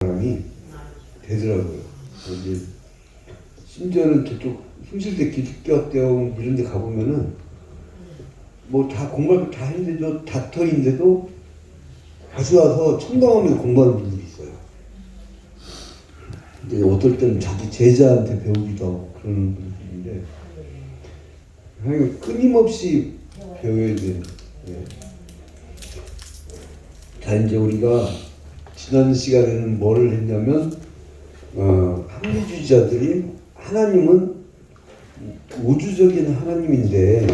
사람이 되더라고요. 이제 심지어는 저쪽 숭실대 기독교대원 이런 데 가보면은 뭐 다 공부할 다 했는데도 닥터인데도 다시 와서 청담하면서 공부하는 분들이 있어요. 이제 어떨 때는 자기 제자한테 배우기도 하고 그런 분들인데 끊임없이 배워야 돼요. 네. 자, 이제 우리가 지난 시간에는 뭐를 했냐면 합리주의자들이 하나님은 우주적인 하나님인데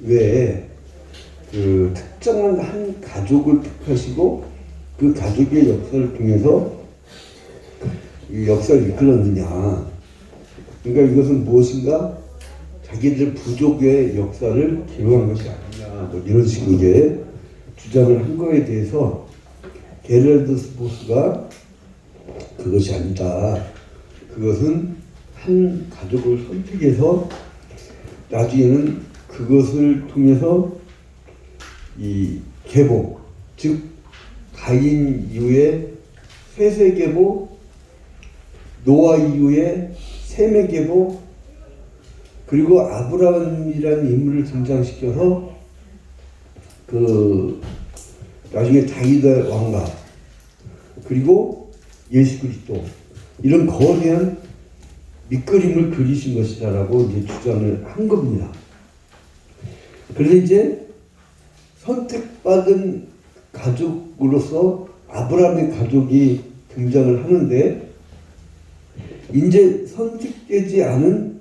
왜 그 특정한 한 가족을 택하시고 그 가족의 역사를 통해서 이 역사를 이끌었느냐. 그러니까 이것은 무엇인가 자기들 부족의 역사를 기록한 것이 아니냐, 뭐 이런 식으로 이제 주장을 한 거에 대해서 게럴드 스포스가 그것이 아니다. 그것은 한 가족을 선택해서 나중에는 그것을 통해서 이 계보, 즉 가인 이후에 셋의 계보, 노아 이후에 셈의 계보, 그리고 아브라함이라는 인물을 등장시켜서 그 나중에 다윗의 왕가, 그리고 예수 그리스도, 이런 거대한 밑그림을 그리신 것이다라고 이제 주장을 한 겁니다. 그래서 이제 선택받은 가족으로서 아브라함의 가족이 등장을 하는데, 이제 선택되지 않은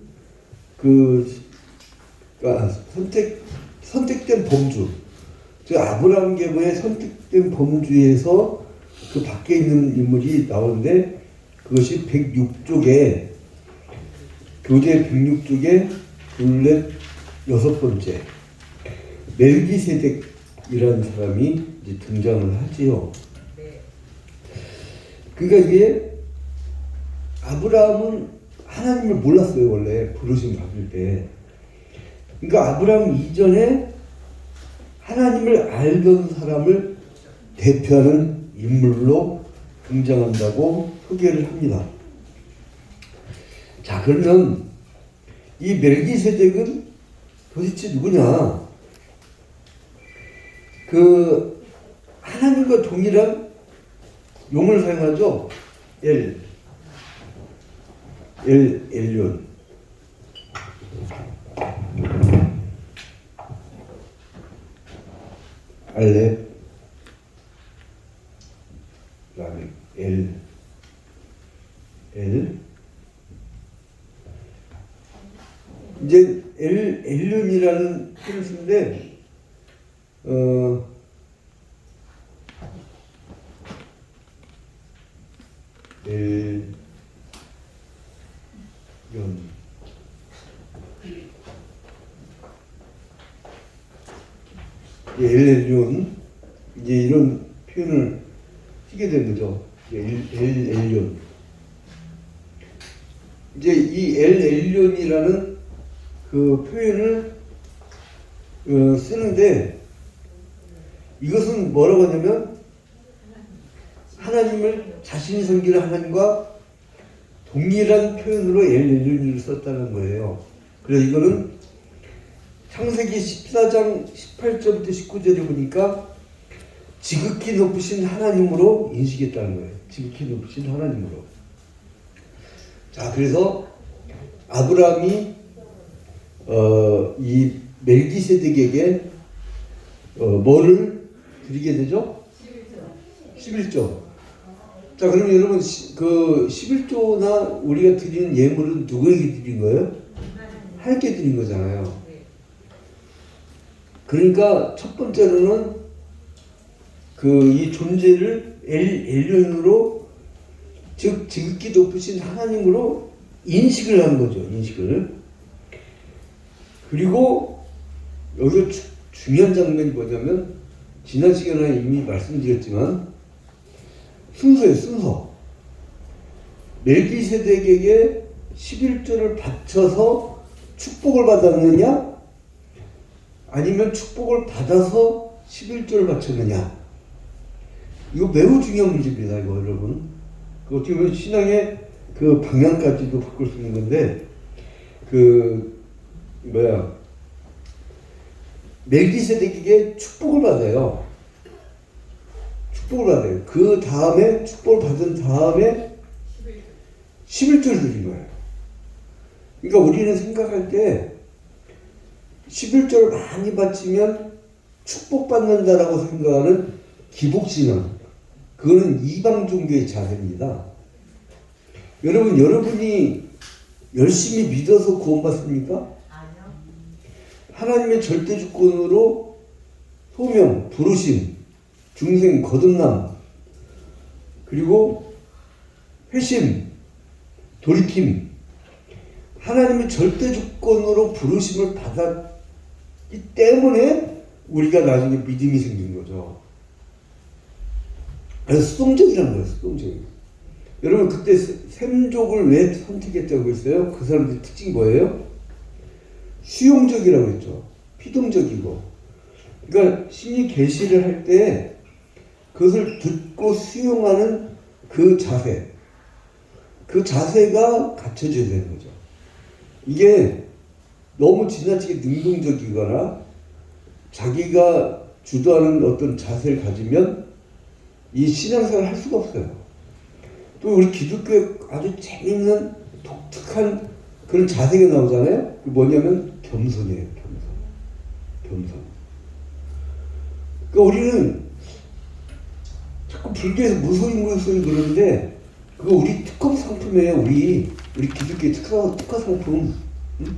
선택된 범주, 즉 아브라함 계보의 선택된 범주에서 그 밖에 있는 인물이 나오는데, 그것이 106쪽에 교재 106쪽에 둘넷 여섯 번째 멜기세덱이라는 사람이 이제 등장을 하지요. 그러니까 이게 아브라함은 하나님을 몰랐어요. 원래 부르심 받을 때. 그러니까 아브라함 이전에 하나님을 알던 사람을 대표하는 인물로 등장한다고 소개를 합니다. 자, 그러면 이 멜기세덱은 도대체 누구냐? 그 하나님과 동일한 용을 사용하죠. 엘륜. 알렙, 그다음에 이제 엘륜이라는 뜻인데 엘륜 이제 이런 표현을 쓰게 된 거죠. 엘륜. 이제 이 엘륜이라는 그 표현을 쓰는데, 이것은 뭐라고 하냐면 하나님을 자신이 섬기는 하나님과 동일한 표현으로 엘륜을 썼다는 거예요. 그래서 이거는 창세기 14장 18절부터 19절에 보니까 지극히 높으신 하나님으로 인식했다는 거예요. 지극히 높으신 하나님으로. 자, 그래서 아브라함이 이 멜기세덱에게 뭐를 드리게 되죠? 11조. 자, 그러면 여러분 그 11조나 우리가 드리는 예물은 누구에게 드린 거예요? 하나님께 드린 거잖아요. 그러니까 첫 번째로는 이 존재를 엘륜으로, 즉 지극히 높으신 하나님으로 인식을 한 거죠. 인식을. 그리고 여기서 중요한 장면이 뭐냐면, 지난 시간에 이미 말씀드렸지만 순서예요. 순서. 멜기세덱에게 11조를 바쳐서 축복을 받았느냐, 아니면 축복을 받아서 11조를 바쳤느냐. 이거 매우 중요한 문제입니다. 이거 여러분. 그 어떻게 보면 신앙의 그 방향까지도 바꿀 수 있는 건데, 그 뭐야, 멜기세덱에게 축복을 받아요. 축복을 받아요. 그 다음에 축복을 받은 다음에 11조를 드린 거예요. 그러니까 우리는 생각할 때 11조를 많이 바치면 축복받는다라고 생각하는 기복신앙, 그거는 이방 종교의 자세입니다. 여러분이 열심히 믿어서 구원받습니까? 아니요. 하나님의 절대 주권으로 소명, 부르심, 중생, 거듭남, 그리고 회심, 돌이킴, 하나님의 절대 주권으로 부르심을 받았기 때문에 우리가 나중에 믿음이 생긴 거죠. 그래서 수동적이라는 거예요, 수동적이. 여러분, 그때 셈족을 왜 선택했다고 했어요? 그 사람들의 특징이 뭐예요? 수용적이라고 했죠. 피동적이고. 그러니까 심리 계시를 할 때 그것을 듣고 수용하는 그 자세, 그 자세가 갖춰져야 되는 거죠. 이게 너무 지나치게 능동적이거나 자기가 주도하는 어떤 자세를 가지면 이 신앙생활을 할 수가 없어요. 또 우리 기독교에 아주 재밌는 독특한 그런 자세가 나오잖아요. 그게 뭐냐면 겸손이에요. 겸손. 그러니까 우리는 자꾸 불교에서 무소유 그러는데 그거 우리 특허 상품이에요. 우리 기독교의 특허 상품. 응?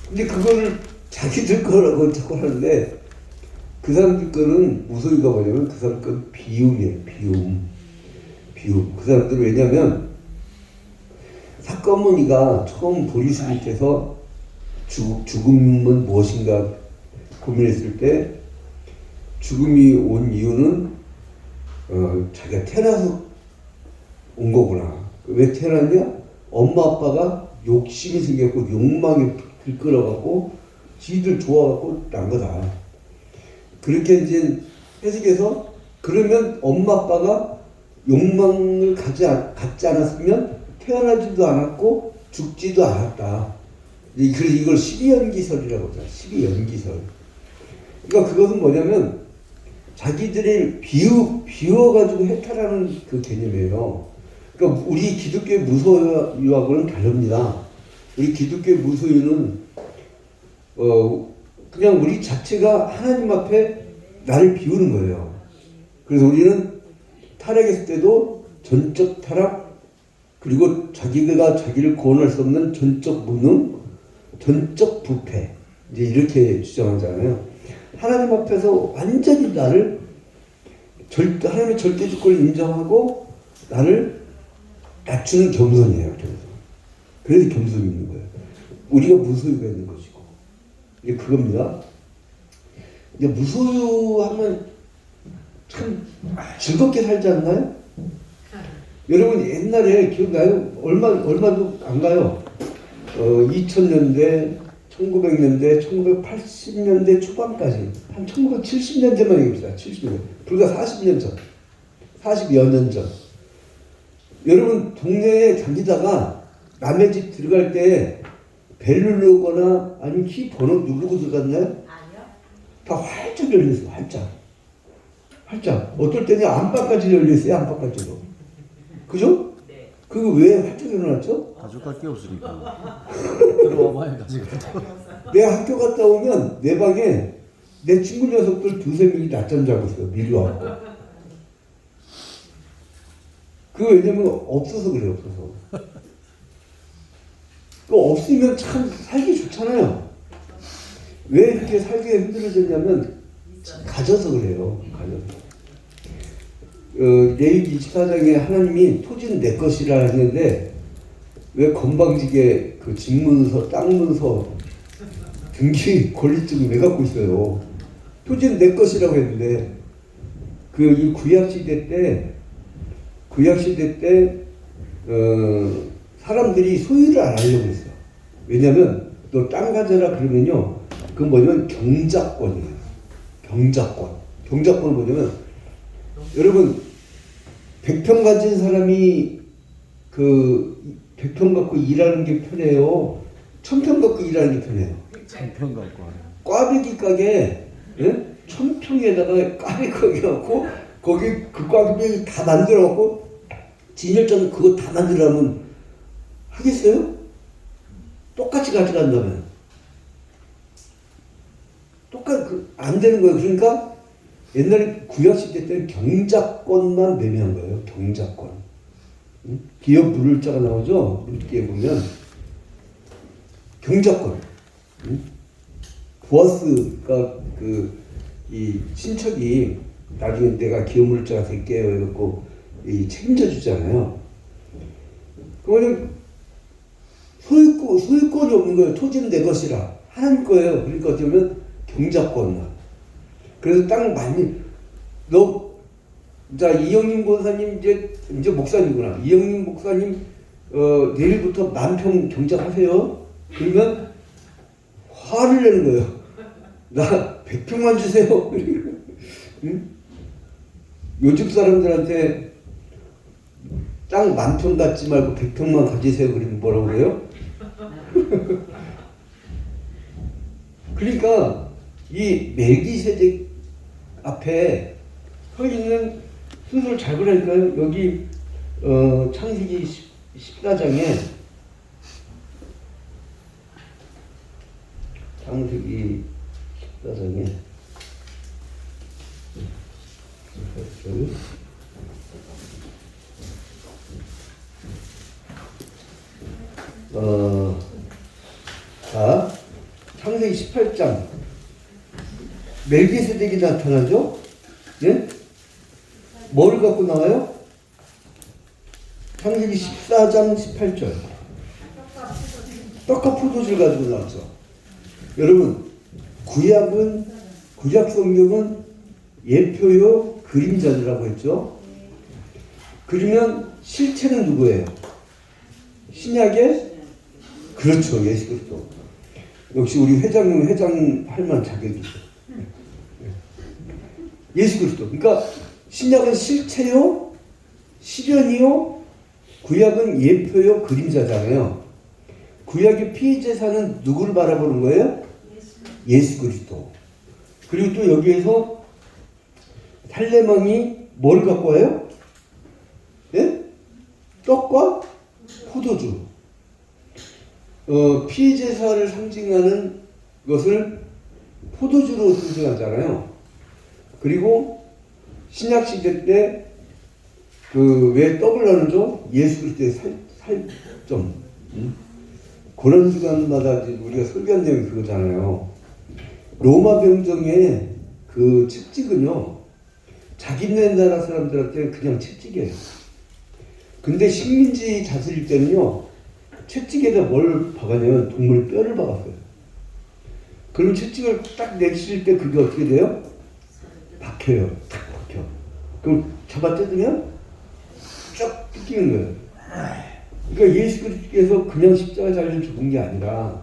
근데 그거를 자기들 거라고 자꾸 하는데 그 사람들 거는 무소유가 뭐냐면 그 사람 건 비움이에요. 비움. 그 사람들은 왜냐면 사건문의가 처음 보리스님께서 죽음은 무엇인가 고민했을 때 죽음이 온 이유는 자기가 태어나서 온 거구나. 왜 태어났냐? 엄마 아빠가 욕심이 생겼고 욕망이 들끓어갖고 지들 좋아갖고 난 거다. 그렇게 이제 해석해서 그러면 엄마 아빠가 욕망을 갖지 않았으면 태어나지도 않았고 죽지도 않았다. 그래서 이걸 12연기설이라고 하죠. 12연기설. 그러니까 그것은 뭐냐면 자기들이 비워가지고 해탈하는 그 개념이에요. 그러니까 우리 기독교의 무소유하고는 다릅니다. 우리 기독교의 무소유는 그냥 우리 자체가 하나님 앞에 나를 비우는 거예요. 그래서 우리는 타락했을 때도 전적 타락, 그리고 자기가 자기를 구원할 수 없는 전적 무능, 전적 부패, 이제 이렇게 주장하잖아요. 하나님 앞에서 완전히 나를 하나님의 절대 주권을 인정하고 나를 낮추는 겸손이에요. 그래서 겸손이 있는 거예요. 우리가 무소유가 있는 것이고 이게 그겁니다. 이제 무소유하면 참 즐겁게 살지 않나요? 여러분 옛날에 기억나요? 얼마도 안 가요. 2000년대, 1900년대, 1980년대 초반까지 한 1970년대만 얘기합시다. 70년. 불과 40년 전. 40여 년 전. 여러분 동네에 다니다가 남의 집 들어갈 때 벨 누르거나 아니면 키 번호 누르고 들어갔나요? 아니요. 다 활짝 열려있어요. 활짝. 어떨 때는 안방까지 열려있어요. 안방까지도. 그죠? 네. 그거 왜 활짝 열어놨죠? 가져갈 게 없으니까. 들어와봐야 가져갈. 내 학교 갔다 오면 내 방에 내 친구 녀석들 두세 명이 낮잠 자고 있어요. 미리 와갖고. 그거 왜냐면 없어서 그래요. 없어서. 그거 없으면 참 살기 좋잖아요. 왜 이렇게 살기가 힘들어졌냐면 가져서 그래요. 레위기 24장에 하나님이 토지는 내 것이라 했는데 왜 건방지게 그 집문서, 땅 문서, 등기 권리증을 왜 갖고 있어요? 토지는 내 것이라고 했는데 이 구약시대 때 사람들이 소유를 안 하려고 했어요. 왜냐면 너 땅 가져라 그러면요, 그건 뭐냐면 경작권이에요. 경작권은 뭐냐면 여러분 100평 가진 사람이 그 100평 갖고 일하는 게 편해요? 1000평 갖고 일하는 게 편해요? 천평 갖고 하네. 꽈배기 가게, 예? 1000평에다가 꽈배기 가게 갖고 거기 그 꽈배기 다 만들어 갖고 진열장 그거 다 만들려면 하겠어요? 똑같이 가져간다면 안 되는 거예요. 그러니까 옛날에 구약시대 때는 경작권만 매매한 거예요. 경작권. 응? 기업 물자가 나오죠. 이렇게 보면 경작권. 응? 보아스가 이 친척이 나중에 내가 기업 물자가 될게요. 이러고 책임져 주잖아요. 그러면 소유권이 없는 거예요. 토지는 내 것이라. 하나님 거예요. 그러니까 어쩌면 경작권만. 그래서 땅 많이, 자, 이영림 권사님 이제 목사님이구나. 이영림 목사님, 내일부터 10,000평 경작하세요. 그러면 화를 내는 거예요. 나 100평만 주세요. 응? 요즘 사람들한테 땅 10,000평 갖지 말고 100평만 가지세요. 그러면 뭐라고 그래요? 그러니까 이 멜기세덱 앞에 서 있는 순서를 잘 보라니까요. 여기 창세기 14장에 창세기 14장에 자, 창세기 18장 멜기세덱이 나타나죠? 예? 뭐를 갖고 나와요? 창세기 14장 18절. 떡과 포도주를 가지고 나왔죠. 여러분, 구약 성경은 예표요 그림자라고 했죠. 그러면 실체는 누구예요? 신약의? 그렇죠, 예수 그리스도. 역시 우리 회장 할 만한 자격이 있어요. 예수 그리스도. 그러니까 신약은 실체요, 실현이요, 구약은 예표요, 그림자잖아요. 구약의 피해제사는 누구를 바라보는 거예요? 예수 그리스도. 그리고 또 여기에서 살레망이 뭘 갖고 와요? 예? 떡과 포도주. 피해제사를 상징하는 것을 포도주로 상징하잖아요. 그리고 신약시대 때 왜 떡을 나누죠? 예수 그리스도의 살점. 그런 시간마다 우리가 설교한 내용이 그거잖아요. 로마 병정의 그 채찍은요, 자기네 나라 사람들한테 그냥 채찍이에요. 근데 식민지 다스릴 때는요, 채찍에다 뭘 박았냐면 동물 뼈를 박았어요. 그럼 채찍을 딱 내칠 때 그게 어떻게 돼요? 박혀요. 탁 박혀. 그럼 잡아 뜯으면 쫙 뜯기는 거예요. 그러니까 예수 그리스도께서 그냥 십자가 자리를 죽은 게 아니라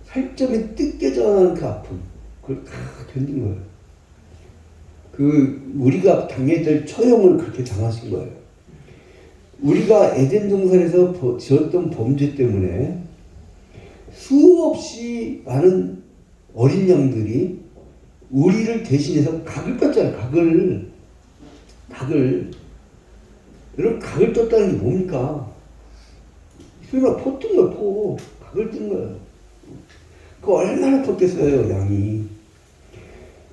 살점이 뜯겨져 나는 그 아픔, 그걸 다 견딘 거예요. 우리가 당해야 될 처형을 그렇게 당하신 거예요. 우리가 에덴 동산에서 지었던 범죄 때문에 수없이 많은 어린 양들이 우리를 대신해서 각을 떴잖아요. 각을. 여러분, 각을 떴다는 게 뭡니까? 설마 포 뜬 거야, 포. 각을 뜬 거예요. 그거 얼마나 컸겠어요, 양이.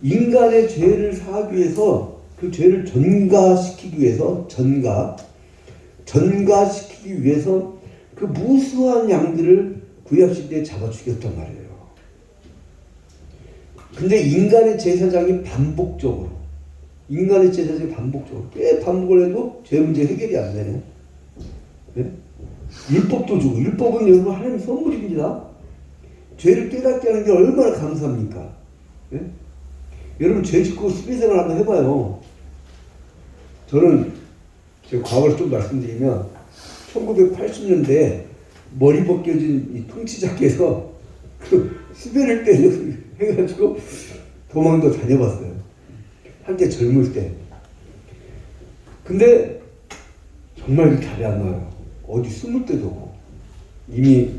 인간의 죄를 사하기 위해서, 그 죄를 전가시키기 위해서, 전가시키기 위해서 그 무수한 양들을 구약시대에 잡아 죽였단 말이에요. 근데 인간의 제사장이 반복적으로 꽤 반복을 해도 죄 문제 해결이 안 되네. 네? 율법도 주고, 율법은 여러분 하나님의 선물입니다. 죄를 깨닫게 하는 게 얼마나 감사합니까? 네? 여러분 죄 짓고 수비생활 한번 해봐요. 저는 제 과거를 좀 말씀드리면 1980년대에 머리 벗겨진 이 통치자께서 수배를 때려 해가지고 도망도 다녀봤어요. 한때 젊을 때. 근데 정말 답이 안 나요. 어디 숨을 데도 없고 이미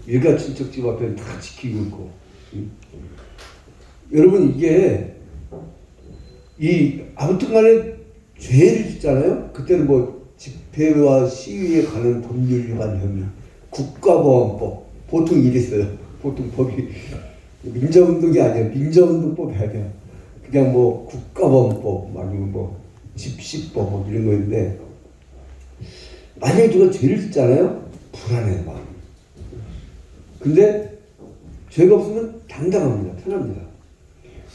일가 친척 집 앞에 다 지키고 있고. 여러분 이게 아무튼간에 죄를 짓잖아요. 그때는 뭐 집회와 시위에 가는 법률 위반 혐의, 국가보안법 보통 이랬어요. 보통 법이 민주운동이 아니에요. 민주운동법이 아니에요. 그냥 뭐 국가보안법 아니면 뭐 집시법 뭐 이런 거였는데 만약에 누가 죄를 짓잖아요. 불안해요 마음. 근데 죄가 없으면 당당합니다. 편합니다.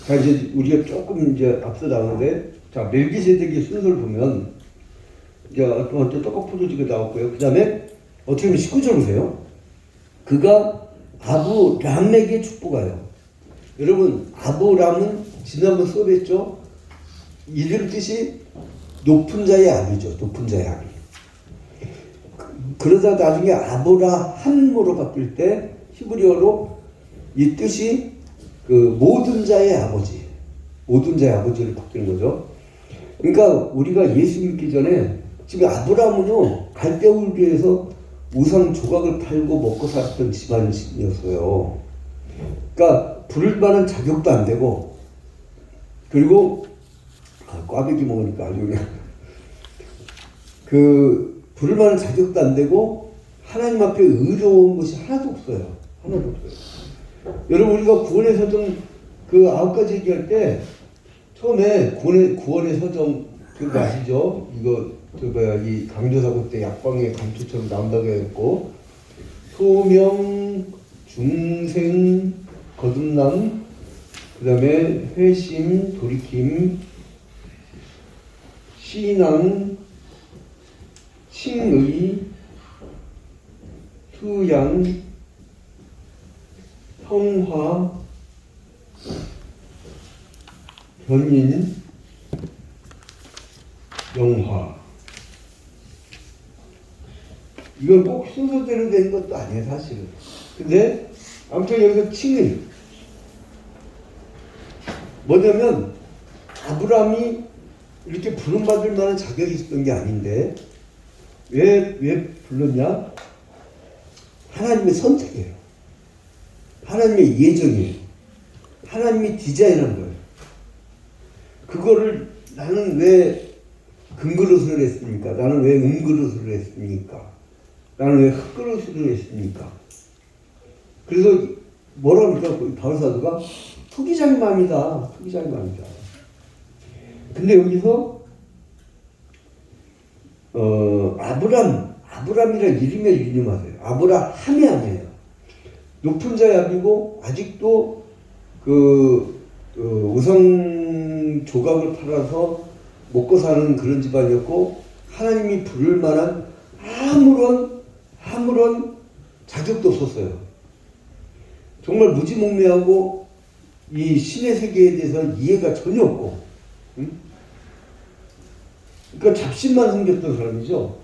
자 이제 우리가 조금 이제 앞서 나오는데 자 멜기세덱의 순서를 보면 이제 어떤 떡국포도지가 나왔고요. 그 다음에 어떻게 보면 19절 보세요. 그가 아브람에게 축복하여. 여러분 아브람은 지난번 수업했죠. 이름 뜻이 높은 자의 아비죠. 높은 자의 아비. 그러다 나중에 아브라함으로 바뀔 때 히브리어로 이 뜻이 그 모든 자의 아버지, 모든 자의 아버지로 바뀌는 거죠. 그러니까 우리가 예수 믿기 전에 지금 아브라함은요 갈대우르에서 우상 조각을 팔고 먹고 살았던 집안이었어요. 그러니까 부를 만한 자격도 안 되고 그리고 꽈배기 먹으니까 아주 그냥 그 부를 만한 자격도 안 되고 하나님 앞에 의로운 것이 하나도 없어요. 하나도 없어요. 여러분 우리가 구원의 서정 그 9가지 얘기할 때 처음에 구원의 서정 그거 아시죠? 이거 이 강조사고 때 약방의 감초처럼 나온다고 했고 소명, 중생, 거듭남, 그 다음에 회심, 돌이킴, 신앙, 칭의, 수양, 성화, 변인, 영화. 이건 꼭 순서대로 된 것도 아니에요, 사실은. 근데 아무튼 여기서 칭의. 뭐냐면 아브라함이 이렇게 부름받을 만한 자격이 있었던 게 아닌데 왜 불렀냐? 하나님의 선택이에요. 하나님의 예정이에요. 하나님이 디자인한 거예요. 그거를 나는 왜 금그릇을 했습니까? 나는 왜 은그릇을 했습니까? 나는 왜 흙그릇을 했습니까? 그래서 뭐라 합니까? 바울사도가 투기장의 마음이다. 투기장의 마음이다. 근데 여기서 아브람이라는 이름에 유념하세요. 아브라함이 아니에요. 높은 자의 아비고 아직도 우상 조각을 팔아서 먹고 사는 그런 집안이었고 하나님이 부를 만한 아무런 자격도 없었어요. 정말 무지몽매하고 이 신의 세계에 대해서 이해가 전혀 없고, 응? 그러니까 잡신만 생겼던 사람이죠.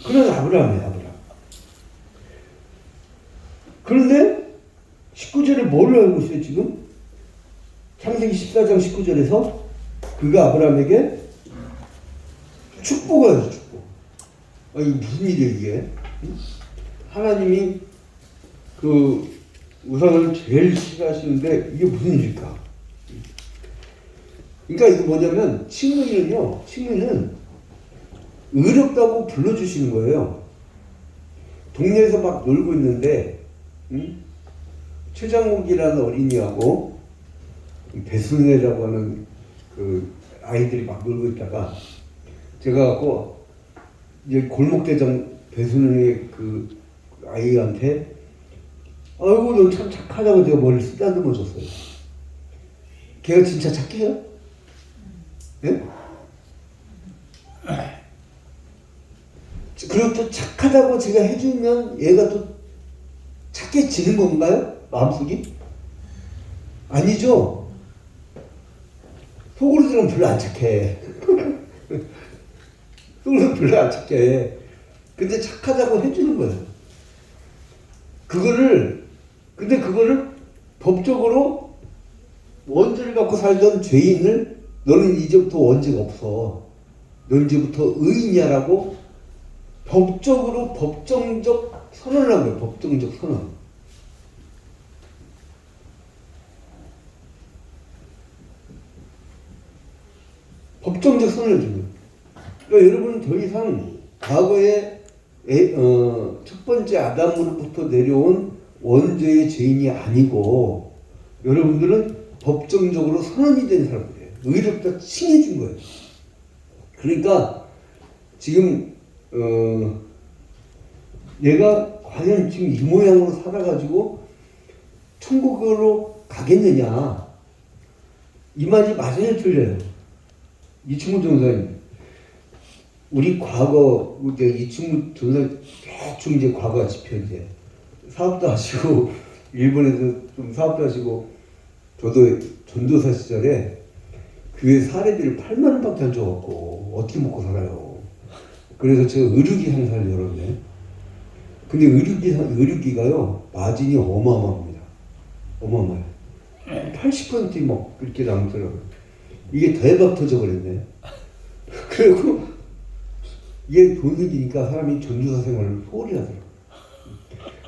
그런 아브라함이에요, 아브라함. 그런데 19절에 뭘 알고 있어요, 지금? 창세기 14장 19절에서 그가 아브라함에게 축복을 하죠, 축복. 이게 무슨 일이에요, 이게? 응? 하나님이 그 우상을 제일 싫어하시는데 이게 무슨 일일까? 그러니까 이거 뭐냐면 칭의는 의롭다고 불러주시는 거예요. 동네에서 막 놀고 있는데 최장욱이라는 어린이하고 배순애라고 하는 그 아이들이 막 놀고 있다가 제가 갖고 이제 골목대장 배순애 그 아이한테 아이고 너 참 착하다고 제가 머리를 쓰다듬어 줬어요. 걔가 진짜 착해요? 예? 그리고 또 착하다고 제가 해주면 얘가 또 착해지는 건가요? 마음속이? 아니죠. 속으로는 별로 안 착해. 속으로는 별로 안 착해. 근데 착하다고 해주는 거예요. 근데 그거를 법적으로 원죄를 갖고 살던 죄인을 너는 이제부터 원죄가 없어. 너는 이제부터 의인이야라고 법적으로 법정적 선언을 한 거예요. 법정적 선언. 법정적 선언을 준 거예요. 그러니까 여러분은 더 이상 과거에 첫 번째 아담으로부터 내려온 원죄의 죄인이 아니고 여러분들은 법정적으로 선언이 된 사람들이에요. 의롭다 칭해준 거예요. 그러니까 지금 내가 과연 지금 이 모양으로 살아가지고 천국으로 가겠느냐, 이 말이 맞아요, 틀려요? 이충무 전사님, 우리 과거 이제 이충무 전사 대충 이제 과거가 짚혀 이제 사업도 하시고 일본에서 좀 사업도 하시고, 저도 전도사 시절에 교회 사례비를 8만 원밖에 안 줘갖고 어떻게 먹고 살아요. 그래서 제가 의료기 상사를 열었네. 근데 의료기가요 마진이 어마어마합니다. 어마어마해요. 80% 막 그렇게 남더라고요. 이게 대박 터져버렸네. 그리고 이게 돈 생기니까 사람이 전도사 생활을 소홀히 하더라고요.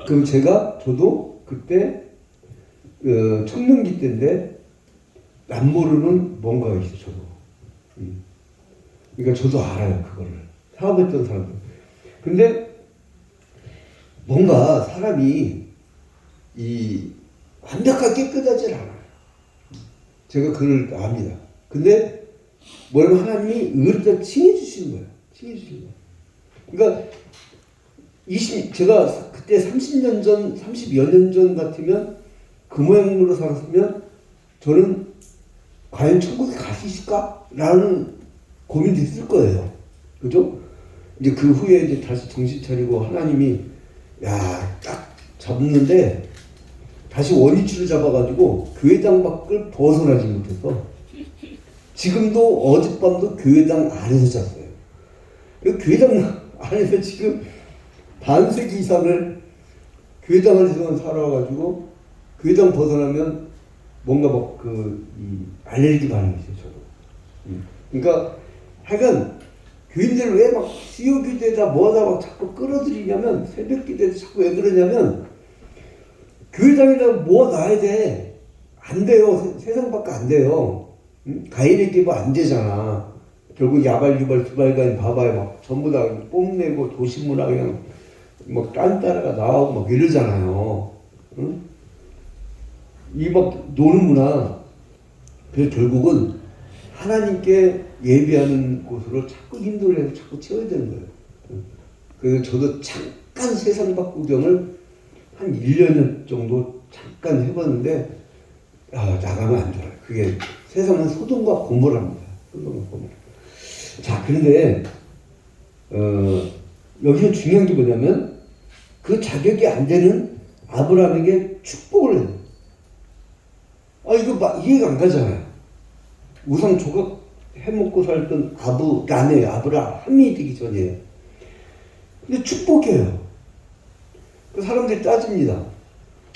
그럼 저도 그때 청년기 때인데 남 모르는 뭔가가 있어요. 저도. 그러니까 저도 알아요, 그거를. 사업했던 사람들. 근데 뭔가 사람이 완벽하게 깨끗하지 않아요. 제가 그걸 압니다. 근데 뭐냐면 하나님이 의롭다 칭해주시는 거예요. 칭해주시는 거예요. 그러니까 제가 그때 30년 전, 30여 년 전 같으면 그 모양으로 살았으면 저는 과연 천국에 갈 수 있을까? 라는 고민도 했을 거예요. 그죠? 이제 그 후에 이제 다시 정신 차리고 하나님이 딱 잡는데 다시 원위치를 잡아가지고 교회당 밖을 벗어나지 못해서 지금도 어젯밤도 교회당 안에서 잤어요. 교회당 안에서 지금 반세기 이상을 교회당 안에서만 살아가지고 교회당 벗어나면 뭔가 막 이 알레르기 반응이죠, 저도. 그러니까 하여간 교인들 왜 막 수요 기도에다 뭐하다 막 자꾸 끌어들이냐면, 새벽 기도에도 자꾸 왜 그러냐면 교회당에다 모아놔야 돼. 안 돼요. 세상 밖에 안 돼요. 가인의 기부 안 되잖아. 결국 야발유발 두발간 봐봐요. 막 전부 다 뽐내고 도시문화 그냥 막 딴 따라가 나오고 막 이러잖아요. 응? 이 막 노는 문화. 그래서 결국은 하나님께 예배하는 곳으로 자꾸 인도를 해서 자꾸 채워야 되는 거예요. 그래서 저도 잠깐 세상 밖 구경을 한 1년 정도 잠깐 해봤는데 나가면 안 좋아요. 그게 세상은 소돔과 고모라입니다. 소돔과 고모라. 자, 그런데 여기서 중요한 게 뭐냐면 그 자격이 안 되는 아브라함에게 축복을 해요. 이거 이해가 안 가잖아요. 우상 조각 해먹고 살던 아브라함이 되기 전이에요. 근데 축복해요. 그 사람들이 따집니다.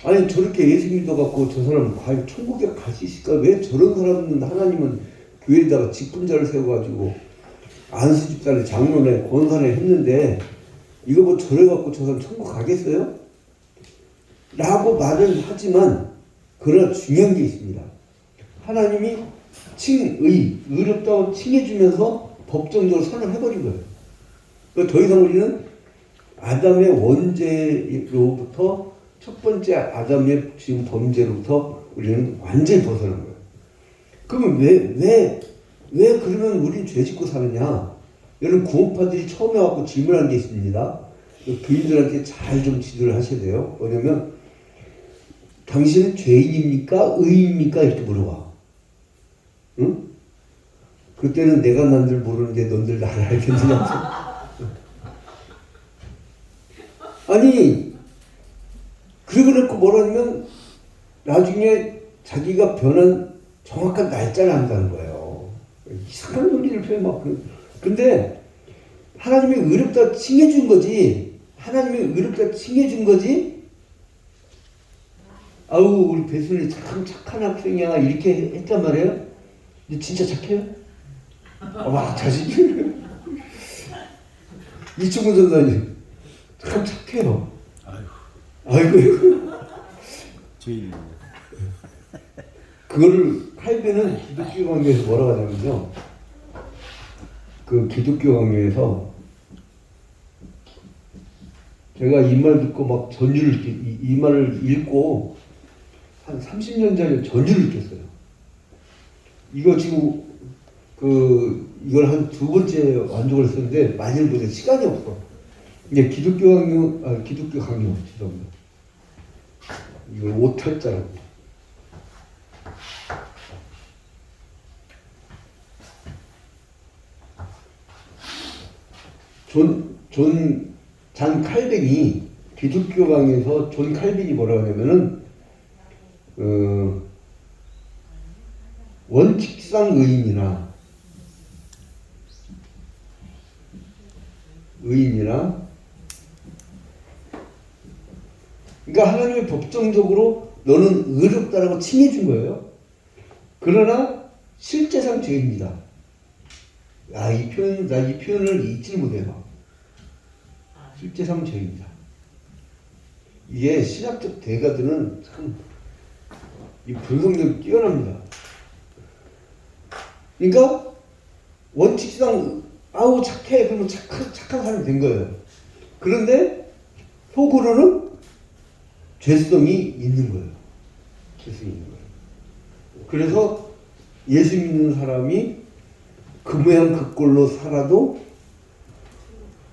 아니 저렇게 예수 믿어갖고 저 사람 과연 천국에 갈 수 있을까? 왜 저런 사람은 하나님은 교회에다가 직분자를 세워가지고 안수집사를 장로에 권사를 했는데 이거 뭐 저래갖고 저 사람 천국 가겠어요? 라고 말을 하지만 그러나 중요한 게 있습니다. 하나님이 의롭다고 칭해주면서 법정적으로 선언해버린 거예요. 그러니까 더 이상 우리는 아담의 원죄로부터 첫 번째 아담의 지금 범죄로부터 우리는 완전히 벗어난 거예요. 그러면 왜 그러면 우린 죄 짓고 사느냐? 여러분 구원파들이 처음에 와서 질문한 게 있습니다. 교인들한테 잘 좀 지도를 하셔야 돼요. 뭐냐면 당신은 죄인입니까? 의인입니까? 이렇게 물어봐. 응? 그때는 내가 남들 모르는데 넌들 나를 알겠느냐? 아니 그러고 놓고 뭐라냐면 나중에 자기가 변한 정확한 날짜를 안다는 거예요. 이상한 논리를 펴 막. 근데 하나님이 의롭다 칭해준 거지. 하나님이 의롭다 칭해준 거지. 우리 배순이 참 착한 학생이야 이렇게 했단 말이에요. 근데 진짜 착해요? 와 자신. 이충근 전사님 참 착해요. 아유, 아이고. 죄인입니다. 그거를 할배는 기독교 강요에서 뭐라고 하냐면요. 그 기독교 강요에서 제가 이 말 듣고 막 전율을 이 말을 읽고 한 30년 전에 전율을 느꼈어요. 이거 지금 이걸 한 두 번째 완독을 했었는데 많이 보내 시간이 없어. 이게 기독교 강요, 기독교 강요 죄송합니다. 이걸 5탈자라고. 잔 칼빈이 기독교 강에서 존 칼빈이 뭐라고 하냐면은 원칙상 의인이나 그러니까 하나님의 법정적으로 너는 의롭다라고 칭해준 거예요. 그러나 실제상 죄입니다. 나 이 표현을 잊지 못해요. 실제상 죄입니다. 이게 신학적 대가들은 참 이 분석력이 뛰어납니다. 그러니까 원칙상 아우 착해 그러면 착한 사람이 된 거예요. 그런데 속으로는 죄성이 있는 거예요. 죄성이 있는 거예요. 그래서 예수 믿는 사람이 그 모양 그 꼴로 살아도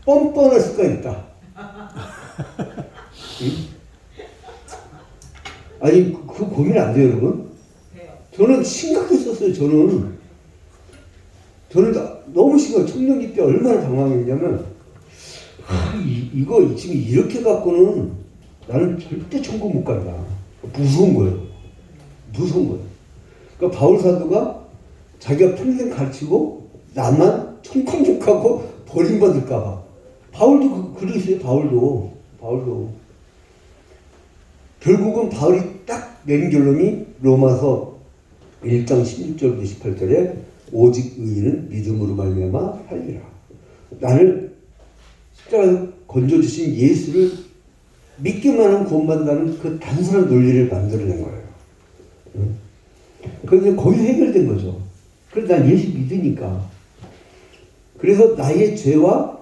뻔뻔할 수가 있다. 응? 아니 그 고민 안 돼요, 여러분? 저는 심각했었어요. 저는 너무 심각. 청년기 때 얼마나 당황했냐면 이거 지금 이렇게 갖고는 나는 절대 천국 못 간다. 무서운 거예요. 그러니까 바울 사도가 자기가 평생 가르치고 나만 천국 못 가고 버림받을까 봐. 바울도 그러겠어요. 바울도. 결국은 바울이 딱 내린 결론이 로마서 1장 16절부터 18절에 오직 의인은 믿음으로 말미암아 살리라. 나를 십자가에서 건져주신 예수를 믿기만 하면 구원받는다는 그 단순한 논리를 만들어낸 거예요. 그런데 거기서 해결된 거죠. 그래서 난 예수 믿으니까. 그래서 나의 죄와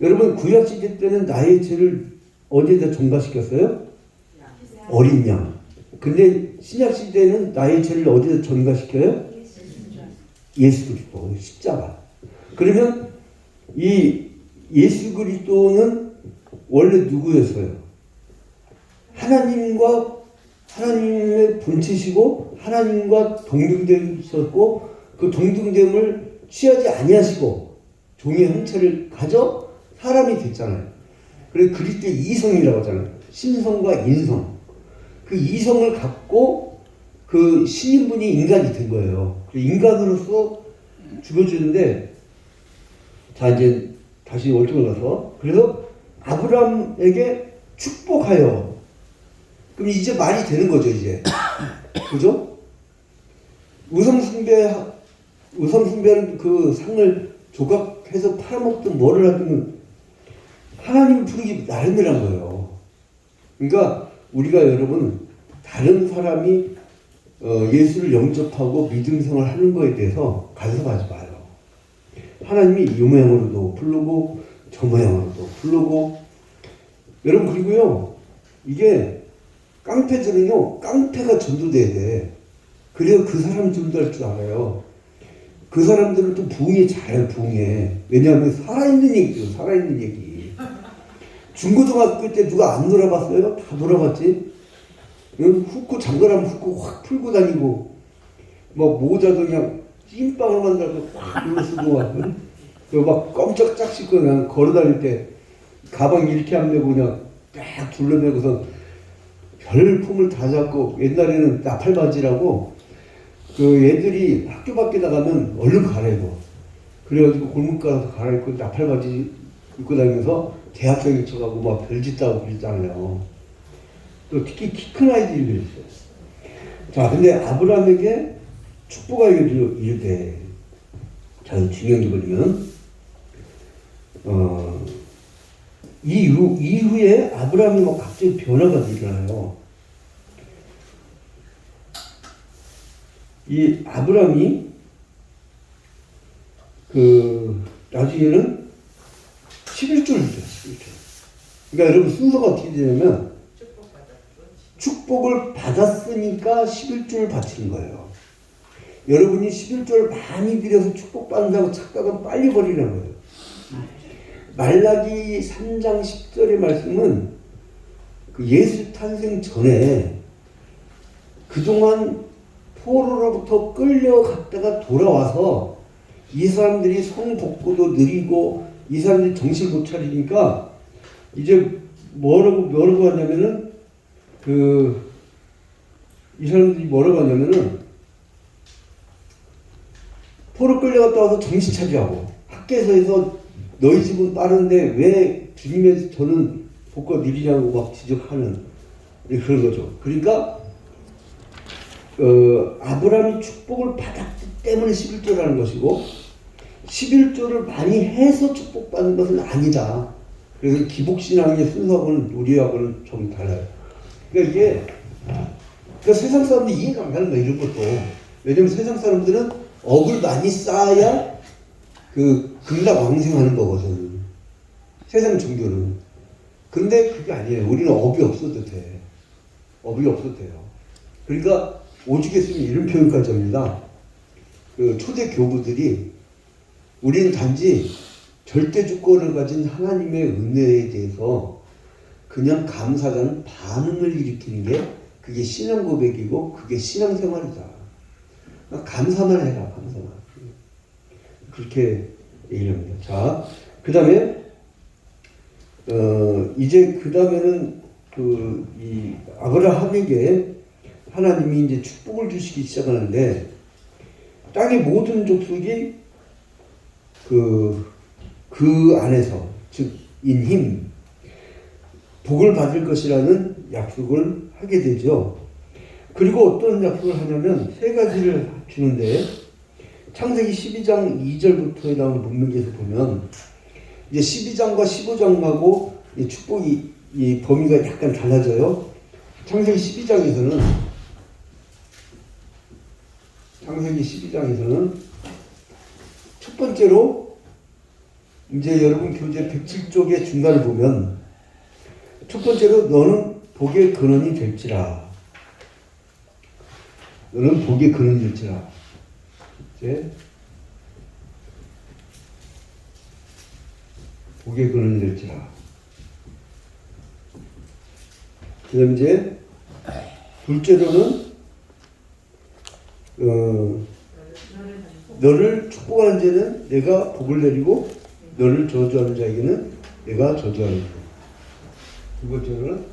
여러분 구약시대 때는 나의 죄를 어디에다 전가시켰어요? 어린 양. 근데 신약시대는 나의 죄를 어디에다 전가시켜요? 예수 그리스도 십자가. 그러면 이 예수 그리스도는 원래 누구였어요? 하나님의 본체시고 하나님과 동등되셨고 그 동등됨을 취하지 아니하시고 종의 형체를 가져 사람이 됐잖아요. 그래서 그리스도의 이성이라고 하잖아요. 신성과 인성. 그 이성을 갖고 그 신인분이 인간이 된 거예요. 인간으로서 죽어주는데 자 이제 다시 월등을 가서 그래서 아브라함에게 축복하여 그럼 이제 말이 되는 거죠 이제 그죠? 우상숭배하는 그 상을 조각해서 팔아먹든 뭐를 하든 하나님을 부르기 나름이란 거예요. 그러니까 우리가 여러분 다른 사람이 예수를 영접하고 믿음 생활을 하는 거에 대해서 간섭하지 마요. 하나님이 이 모양으로도 부르고 저 모양으로도 부르고 여러분 그리고요 이게 깡패들은요 깡패가 전도돼야 돼. 그래야 그 사람 전도할 줄 알아요. 그 사람들은 또 부흥이 잘해요. 부흥에. 왜냐하면 살아있는 얘기죠. 살아있는 얘기. 중고등학교 때 누가 안 놀아봤어요? 다 놀아봤지. 후크 장갑하면 후크 확 풀고 다니고 막 모자도 그냥 찐빵을 만들고 확 눌러쓰고 막 껌짝짝 씻고 그냥 걸어다닐 때 가방 이렇게 안 메고 그냥 딱 둘러매고서 별품을 다 잡고 옛날에는 나팔바지라고 그 애들이 학교 밖에 나가면 얼른 갈아입어. 그래가지고 골목 가서 갈아입고 나팔바지 입고 다니면서 대학생이 쳐가고 막 별짓 하고 그랬잖아요. 또 특히 키 큰 아이들이 그랬어요. 자, 근데 아브라함에게 축복하여 이르되 자, 중요한 게 뭐냐면 이후에 아브라함이 막 갑자기 변화가 일어나요. 이 아브라함이 나중에는 11조를 줘요. 11조. 그러니까 여러분 순서가 어떻게 되냐면 축복을 받았으니까 11조를 바치는 거예요. 여러분이 11조를 많이 드려서 축복받는다고 착각은 빨리 버리는 거예요. 말라기 3장 10절의 말씀은 그 예수 탄생 전에 그동안 포로로부터 끌려갔다가 돌아와서 이 사람들이 성복구도 느리고 이 사람들이 정신 못 차리니까 이제 뭐라고 하냐면은 이 사람들이 뭐라고 하냐면은 포로 끌려갔다 와서 정신 차리라고 학계에서 너희 집은 빠른데 왜 주님의 저는 복과 느리냐고 막 지적하는 그런 거죠. 그러니까 아브라함이 축복을 받았기 때문에 11조라는 것이고 11조를 많이 해서 축복받는 것은 아니다. 그래서 기복신앙의 순서하고는 우리하고는 좀 달라요. 그러니까 이게 세상 사람들이 이해가 안 가는 거야 이런 것도. 왜냐면 세상 사람들은 업을 많이 쌓아야 극락왕생하는 거거든. 세상 종교는. 근데 그게 아니에요. 우리는 업이 없어도 돼. 업이 없어도 돼요. 그러니까 오죽 했으면 이런 표현까지 합니다. 초대 교부들이 우리는 단지 절대 주권을 가진 하나님의 은혜에 대해서 그냥 감사하는 반응을 일으키는 게 그게 신앙 고백이고 그게 신앙생활이다. 감사만 해라. 감사만. 그렇게 얘기를 합니다. 자, 그 다음에 이제 그 다음에는 이 아브라함에게 하나님이 이제 축복을 주시기 시작하는데 땅의 모든 족속이 그 안에서 즉 인힘 복을 받을 것이라는 약속을 하게 되죠. 그리고 어떤 약속을 하냐면 세 가지를 주는데 창세기 12장 2절부터에 나오는 문맥에서 보면 이제 12장과 15장하고 축복이 이 범위가 약간 달라져요. 창세기 12장에서는 첫 번째로 이제 여러분 교재 107쪽의 중간을 보면 첫 번째로 너는 복의 근원이 될지라. 너는 복의 근원이 될지라. 이제 복의 근원이 될지라. 그 다음 이제 둘째로는 너를 축복하는 자는 내가 복을 내리고 너를 저주하는 자에게는 내가 저주하는 자. 두 번째로는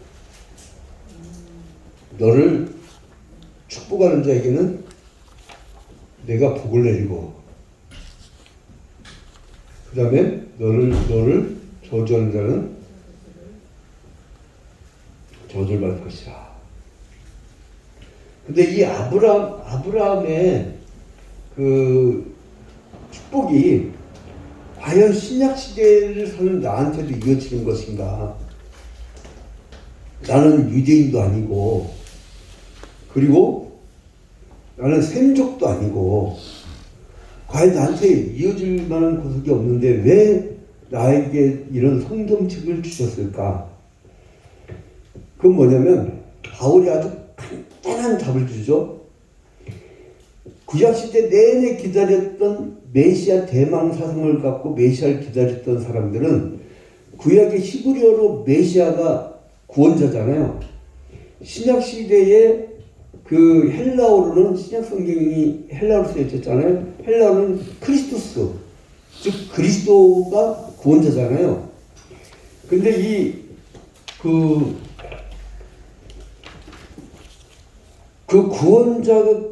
너를 축복하는 자에게는 내가 복을 내리고 그 다음에 너를 저주하는 자는 저주를 받을 것이라. 근데 이 아브라함의 그 축복이 과연 신약 시대를 사는 나한테도 이어지는 것인가? 나는 유대인도 아니고, 그리고 나는 셈족도 아니고, 과연 나한테 이어질 만한 구석이 없는데 왜 나에게 이런 성경책을 주셨을까? 그건 뭐냐면 바울이 아주 간단한 답을 주죠. 구약시대 내내 기다렸던 메시아 대망 사상을 갖고 메시아를 기다렸던 사람들은 구약의 히브리어로 메시아가 구원자잖아요. 신약시대에 그 헬라어로는 신약 성경이 헬라어로 쓰여졌잖아요. 헬라어는 크리스토스, 즉 그리스도가 구원자잖아요. 근데 그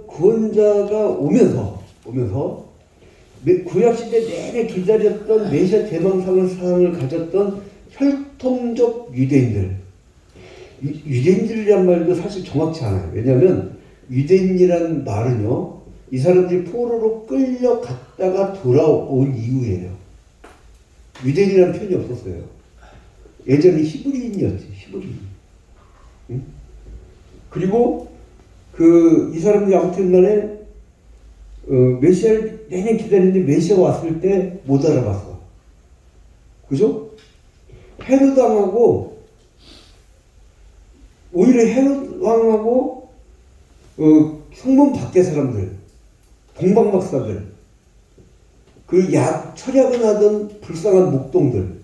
구원자가 오면서 구약시대 내내 기다렸던 메시아 대망상을 가졌던 혈통적 유대인들이란 말도 사실 정확치 않아요. 왜냐하면 유대인이란 말은요, 이 사람들이 포로로 끌려갔다가 돌아온 이후예요. 유대인이라는 표현이 없었어요. 예전에 히브리인이었지, 히브리인. 응? 그리고 이 사람들이 아무튼 간에 메시아를 내내 기다리는데 메시아가 왔을 때 못 알아봤어. 그죠? 헤롯 왕하고 오히려 헤롯 왕하고 성문 밖의 사람들, 동방 박사들, 그 철약을 하던 불쌍한 목동들,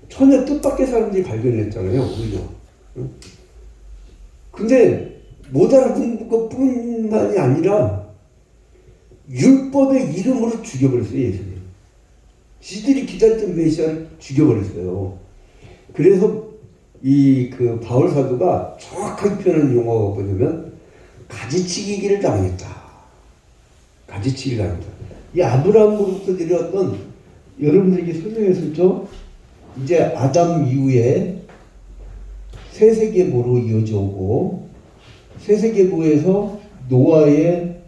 전혀 뜻밖의 사람들이 발견했잖아요, 오히려. 근데 못 알아본 것뿐만이 아니라 율법의 이름으로 죽여버렸어요, 예수님. 지들이 기다렸던 메시아를 죽여버렸어요. 그래서 그 바울 사도가 정확하게 표현하는 용어가 뭐냐면 가지치기를 당했다. 가지치기를 당했다. 이 아브라함으로부터 내려왔던, 여러분들에게 설명했었죠? 이제 아담 이후에 세세계보로 이어져 오고, 세세계보에서 노아의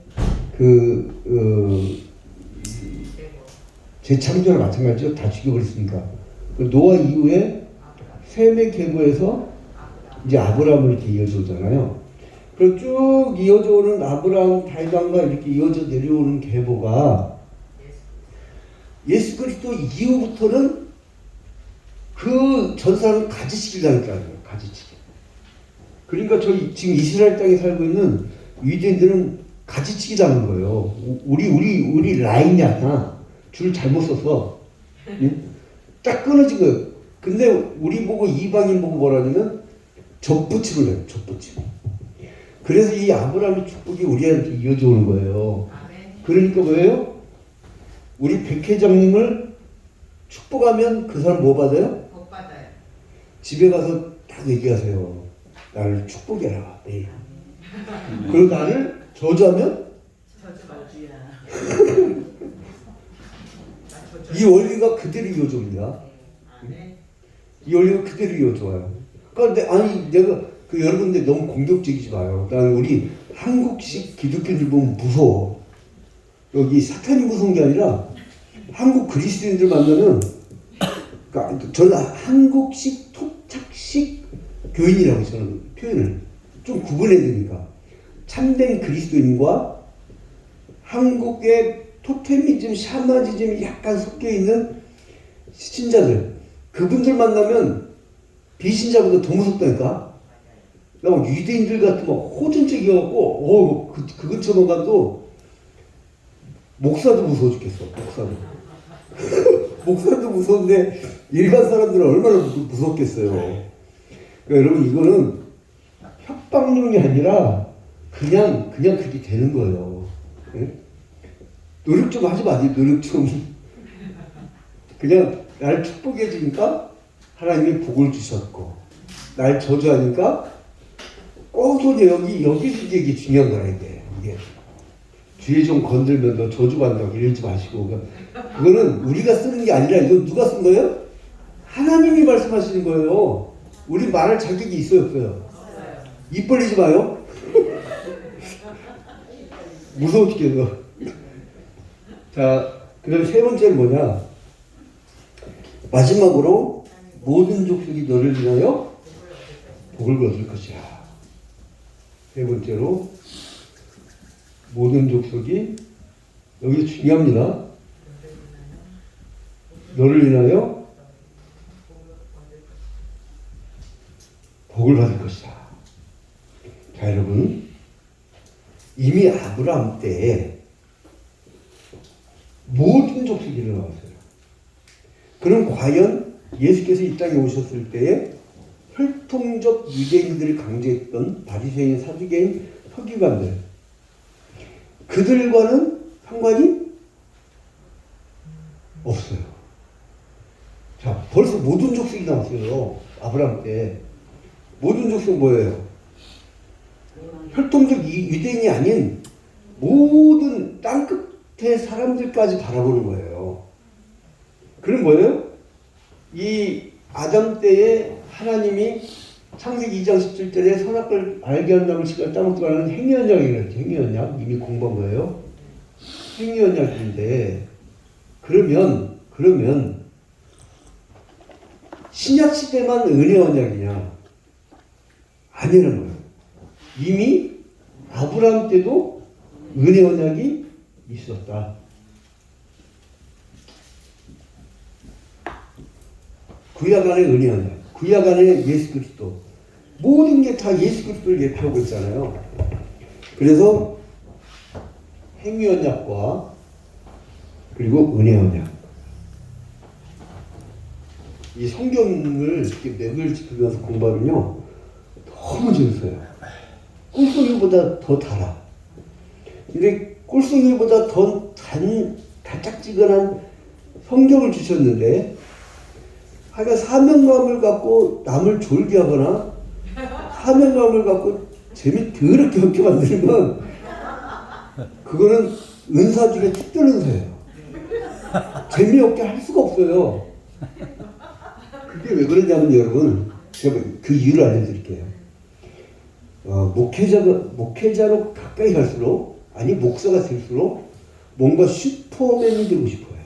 재창조랑 마찬가지죠. 다 죽여버렸으니까. 노아 이후에 셈의 계보에서 이제 아브라함을 이렇게 이어져 오잖아요. 그리고 쭉 이어져 오는 아브라함, 다윗왕과 이렇게 이어져 내려오는 계보가 예수 그리스도 이후부터는 그 전사를 가지치기 당했다는 거예요. 가지치기. 그러니까 저희 지금 이스라엘 땅에 살고 있는 유대인들은 가지치기 당한 거예요. 우리 라인이 아니야. 줄 잘못 써서. 딱 끊어진 거예요. 근데 우리 보고 이방인 보고 뭐라냐면 접붙임을 해요. 접붙임. 그래서 이 아브라함의 축복이 우리한테 이어져 오는 거예요. 그러니까 뭐예요? 우리 백회장님을 축복하면 그 사람 뭐 받아요? 복 받아요. 집에 가서 딱 얘기하세요. 나를 축복해라. 네. 그리고 나를 저주하면 저주야. 이 원리가 그대로 이어집니다. 이 원리가 그대로 이어져요. 그런데 아니 내가 여러분들 너무 공격적이지 마요. 난 우리 한국식 기독교인들 보면 무서워. 여기 사탄이 무서운 게 아니라 한국 그리스도인들 만나면, 그러니까 저는 한국식 토착식 교인이라고 저는 표현을 좀 구분해야 되니까, 참된 그리스도인과 한국의 토테미즘, 샤머니즘이 약간 섞여 있는 신자들, 그분들 만나면 비신자보다 더 무섭다니까. 유대인들 같은 막 호전적이어갖고 그 근처만 가도 목사도 무서워 죽겠어. 목사도. 목사도 무서운데 일반 사람들은 얼마나 무섭겠어요. 그러니까 여러분 이거는 협박용이 아니라 그냥 그렇게 되는 거예요. 네? 노력 좀 하지 마세요. 노력 좀. 그냥 날 축복해 주니까 하나님이 복을 주셨고, 날 저주하니까 꼬소리 여기서 이게 중요한 거라 이게. 주에 좀 건들면 너 저주받는다고 이러지 마시고, 그거는 우리가 쓰는 게 아니라 이거 누가 쓴 거예요? 하나님이 말씀하시는 거예요. 우리 말할 자격이 있어요, 없어요? 입 벌리지 마요. 무서워 죽겠어. 자, 그 다음에 세 번째는 뭐냐? 마지막으로 모든 족속이 너를 인하여 복을 거둘 것이야. 세 번째로 모든 족속이, 여기 중요합니다. 너를 인하여 복을 받을 것이다. 자, 여러분, 이미 아브라함 때에 모든 족속이 일어나왔어요. 그럼 과연 예수께서 이 땅에 오셨을 때에 혈통적 유대인들을 강조했던 바리새인, 사두개인, 서기관들, 그들과는 상관이 없어요. 자, 벌써 모든 족속이 나왔어요. 아브라함 때. 모든 족속은 뭐예요? 혈통적 유대인이 아닌 모든 땅끝의 사람들까지 바라보는 거예요. 그럼 뭐예요? 이 아담 때에 하나님이 창세기 2장 17절에 선악을 알게 한다는 시간 따먹고 하는 행위언약이라고 했죠. 행위언약. 이미 공부한 거예요. 행위언약인데, 그러면 신약 시대만 은혜 언약이냐? 아니라는 거예요. 이미 아브라함 때도 은혜 언약이 있었다. 구약 안에 은혜 언약, 구약 안에 예수 그리스도, 모든 게 다 예수 그리스도를 예표하고 있잖아요. 그래서 행위 언약과 그리고 은혜 언약, 이 성경을 이렇게 맥을 짚으면서 공부하면요 너무 재밌어요. 꿀송이보다 더 달아. 근데 꿀송이보다 더 달짝지근한 성경을 주셨는데, 하여간 사명감을 갖고 남을 졸게 하거나 사명감을 갖고 재미 더럽게 없게 만드는 건, 그거는 은사 중에 특별 은사예요. 재미없게 할 수가 없어요. 그게 왜 그러냐면 여러분, 제가 그 이유를 알려드릴게요. 목회자로 가까이 갈수록, 아니 목사가 될수록 뭔가 슈퍼맨이 되고 싶어요.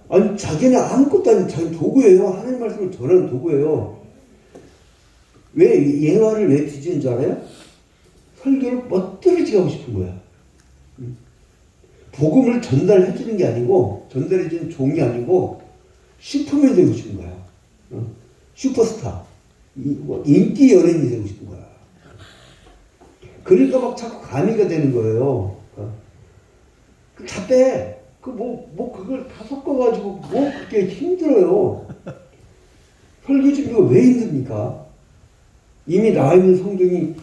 아니 자기는 아무것도 아닌 자기 도구예요. 하나님 말씀을 전하는 도구예요. 왜 예화를 왜 뒤지는 줄 알아요? 설교를 멋들어지게 하고 싶은 거야. 복음을 전달해 주는 게 아니고, 전달해 주는 종이 아니고 슈퍼맨이 되고 싶은 거야. 슈퍼스타, 인기 연예인이 되고 싶은 거야. 그러니까 막 자꾸 가미가 되는 거예요. 다 빼. 그걸 다 섞어가지고 그렇게 힘들어요. 설교 준비가 왜 힘듭니까? 이미 나와 있는 성경이,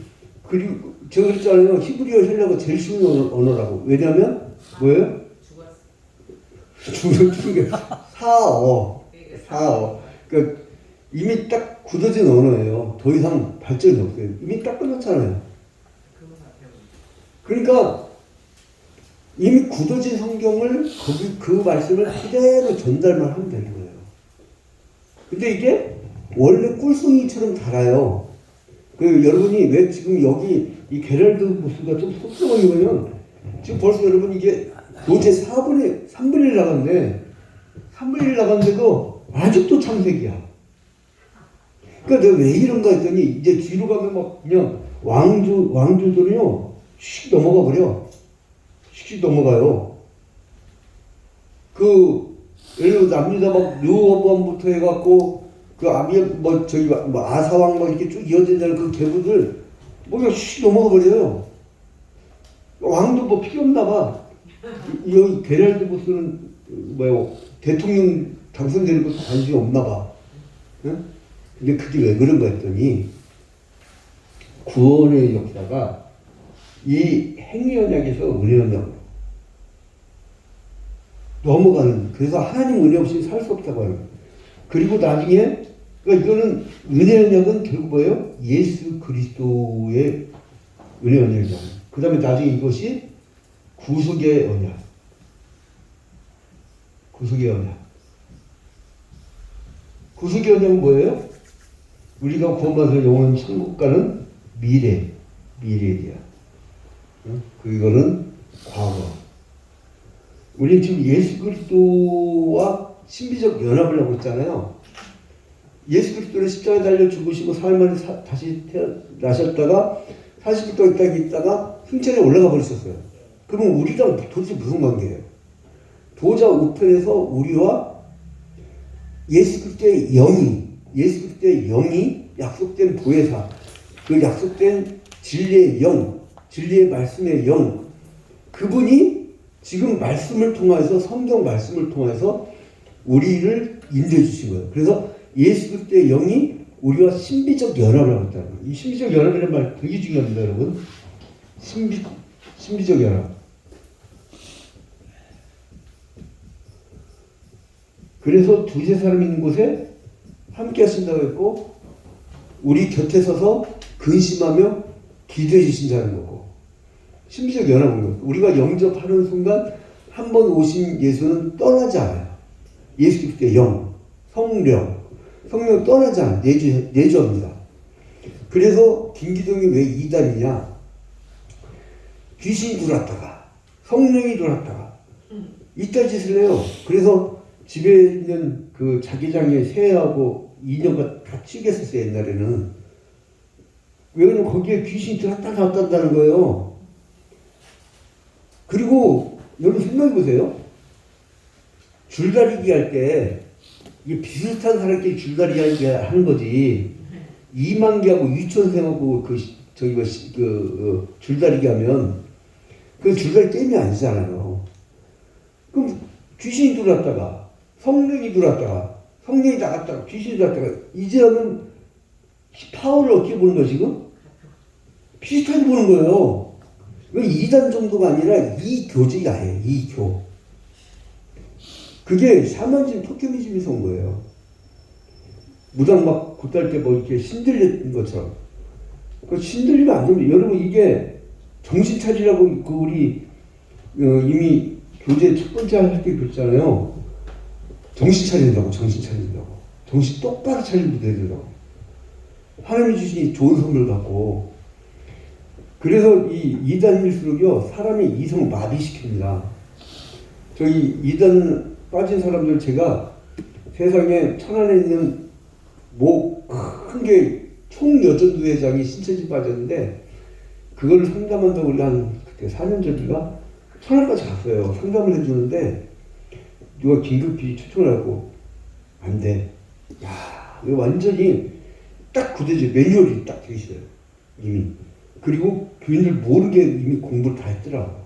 그리고 제가 그랬잖아요. 히브리어 헬라가 제일 쉬운 언어라고. 왜냐면 뭐예요? 죽은 게 사어. 그러니까 이미 딱 굳어진 언어예요. 더 이상 발전이 없어요. 이미 딱 끝났잖아요. 그러니까 이미 굳어진 성경을 그 말씀을 그대로 전달만 하면 되는 거예요. 근데 이게 원래 꿀송이처럼 달아요. 여러분이 왜 지금 여기 이 게럴드 보스가 좀 속상한 거면, 지금 벌써 여러분 이게 도대 3분의 1 나갔는데, 3분의 1 나갔는데도 아직도 창세기야. 그러니까 내가 왜 이런가 했더니, 이제 뒤로 가면 막 그냥 왕조들은요 슉 넘어가 버려. 슉 넘어가요. 예를 들어 남유다 막 르호보암부터 해갖고 아사왕 막 이렇게 쭉 이어진다는 그 계보들 그냥 슉 넘어가 버려요. 왕도 필요 없나 봐. 여기 게랄드 보스는 대통령 당선되는 것도 관심이 없나 봐. 응? 근데 그게 왜 그런가 했더니, 구원의 역사가 이 행위 언약에서 은혜 언약으로 넘어가는, 그래서 하나님 은혜 없이 살 수 없다고 하는 거예요. 그리고 나중에, 그러니까 이거는 은혜 언약은 결국 뭐예요? 예수 그리스도의 은혜 언약이잖아요. 그 다음에 나중에 이것이 구속의 언약. 구속의 언약. 구속의 언약은 뭐예요? 우리가 구원받아서 영원 천국 가는 미래에 대한. 이거는 과거. 우리 지금 예수 그리스도와 신비적 연합을 하고 있잖아요. 예수 그리스도는 십자가에 달려 죽으시고 사흘 만에 다시 태어나셨다가 40일 있다가 승천에 올라가 버리셨어요. 그럼 우리랑 도대체 무슨 관계예요? 보좌 우편에서 우리와 예수 그리스도의 영이 약속된 보혜사, 그 약속된 진리의 영, 진리의 말씀의 영, 그분이 지금 말씀을 통해서, 성경 말씀을 통해서 우리를 인도해 주신 거예요. 그래서 예수 그리스도의 영이 우리와 신비적 연합을 하고 있다는 거예요. 이 신비적 연합이라는 말 되게 중요합니다, 여러분. 신비적 연합. 그래서 두세 사람 있는 곳에 함께 하신다고 했고, 우리 곁에 서서 근심하며 기도해 주신다는 거고, 신비적 연합인 거예요. 우리가 영접하는 순간 한 번 오신 예수는 떠나지 않아요. 예수 그리스도의 영, 성령 떠나지 않아요. 내주합니다. 그래서 김기동이 왜 이단이냐? 귀신이 들어왔다가 성령이 들어왔다가 이딴 짓을 해요. 그래서 집에 있는 그 자기장에 새하고 인형과 다 찍혔었어요 옛날에는. 왜냐면 거기에 귀신이 들어왔다 나왔다 한다는 거예요. 그리고 여러분 생각해 보세요. 줄다리기 할 때 이게 비슷한 사람끼리 줄다리기 하는 거지. 이만기하고 유치원생하고 줄다리기 하면 그 줄다리 게임이 아니잖아요. 그럼 귀신이 들어왔다가 성령이 들어왔다가 성령이 나갔다가 귀신이 들어왔다가 이제 하면 파워를 어떻게 보는 거야 지금? 비슷하게 보는 거예요. 이건 2단 정도가 아니라 2교제가 아니에요. 2교. 그게 샤머니즘 토케미즘에서 온 거예요. 무당 막 곧달 때 뭐 이렇게 신들린 것처럼. 그 신들리면 안 됩니다. 여러분 이게 정신 차리라고 그 우리 이미 교제 첫 번째 할 때 그랬잖아요. 정신 차린다고 정신 차린다고. 정신 똑바로 차리고 되더라고. 하나님이 주신 좋은 선물 갖고. 그래서 이 이단일수록요 사람의 이성을 마비시킵니다. 저희 이단 빠진 사람들 제가 세상에 천안에 있는 뭐 큰 게 총여전도회장이 신천지 빠졌는데 그걸 상담한다고 우리 한 그때 4년 전인가 천안까지 갔어요. 상담을 해주는데 누가 긴급히 초청을 하고 안 돼. 야 이거 완전히 딱 굳어져 매뉴얼이 딱 돼 있어요 이미. 그리고 교인들 모르게 이미 공부를 다 했더라고.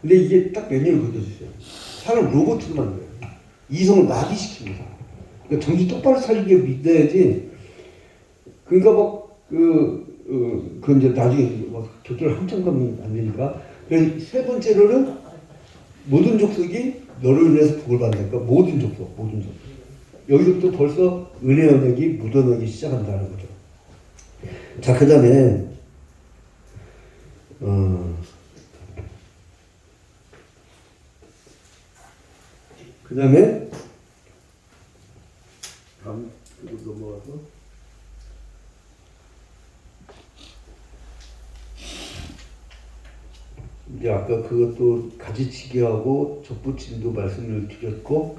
근데 이게 딱 매뉴얼 굳어졌어요. 사람 로봇으로 만들어요. 이성을 마비시킵니다. 그러니까 정신 똑바로 차리게 믿어야지. 그러니까 그건 이제 나중에 막 교토를 한참 가면 안 되니까. 그래서 세 번째로는 모든 족속이 너를 인해서 복을 받는다니까. 모든 족속. 여기서부터 벌써 은혜 언약이 묻어나기 시작한다는 거죠. 자, 그 다음에 다음 넘어가서 이제 아까 그것도 가지치기하고 젖붙임도 말씀을 드렸고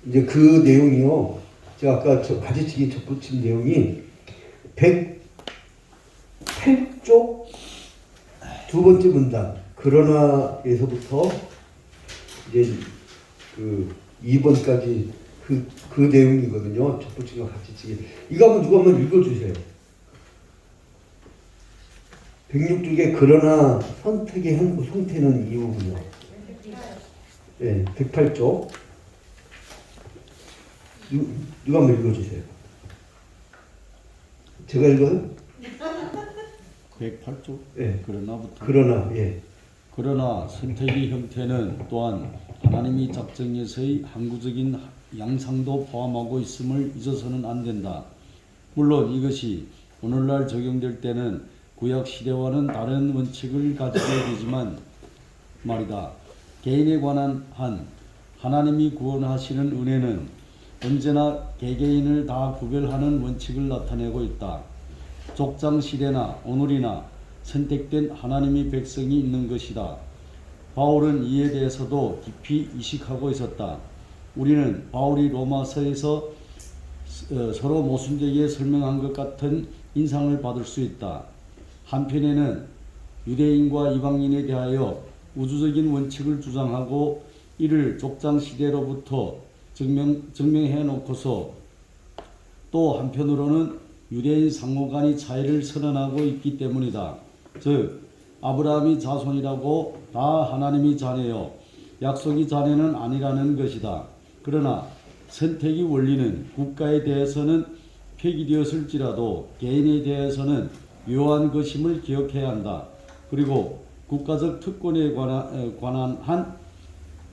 이제 그 내용이요. 제가 아까 가지치기 젖붙임 내용이 108쪽 두 번째 문단 그러나에서부터 이제 그 2번까지 그 내용이거든요. 젖붙임과 가지치기. 이거 한번 누가 한번 읽어주세요. 106쪽에 그러나 선택의 형태는 이유군요. 네, 108쪽. 누가 한번 읽어주세요. 제가 읽어요? 108쪽? 네. 그러나부터. 그러나, 예. 그러나 선택의 형태는 또한 하나님이 작정에서의 항구적인 양상도 포함하고 있음을 잊어서는 안 된다. 물론 이것이 오늘날 적용될 때는 구약 시대와는 다른 원칙을 가지게 되지만 말이다. 개인에 관한 한 하나님이 구원하시는 은혜는 언제나 개개인을 다 구별하는 원칙을 나타내고 있다. 족장 시대나 오늘이나 선택된 하나님의 백성이 있는 것이다. 바울은 이에 대해서도 깊이 이식하고 있었다. 우리는 바울이 로마서에서 서로 모순되게 설명한 것 같은 인상을 받을 수 있다. 한편에는 유대인과 이방인에 대하여 우주적인 원칙을 주장하고 이를 족장 시대로부터 증명해 놓고서 또 한편으로는 유대인 상호 간의 차이를 선언하고 있기 때문이다. 즉 아브라함이 자손이라고 다 하나님이 자녀요 약속이 자녀는 아니라는 것이다. 그러나 선택의 원리는 국가에 대해서는 폐기되었을지라도 개인에 대해서는 유효한 것임을 기억해야 한다. 그리고 국가적 특권에 관한 한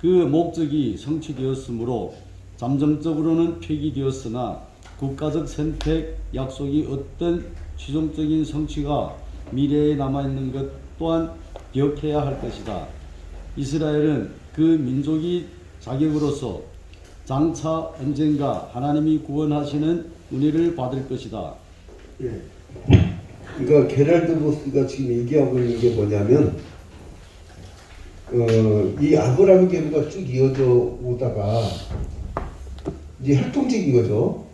그 목적이 성취되었으므로 잠정적으로는 폐기되었으나 국가적 선택 약속이 어떤 최종적인 성취가 미래에 남아있는 것 또한 기억해야 할 것이다. 이스라엘은 그 민족이 자격으로서 장차 언젠가 하나님이 구원하시는 은혜를 받을 것이다. 예. 그러니까 게랄드 보스가 지금 얘기하고 있는 게 뭐냐면 이 아브라함 계보가 쭉 이어져 오다가 이제 혈통적인 거죠.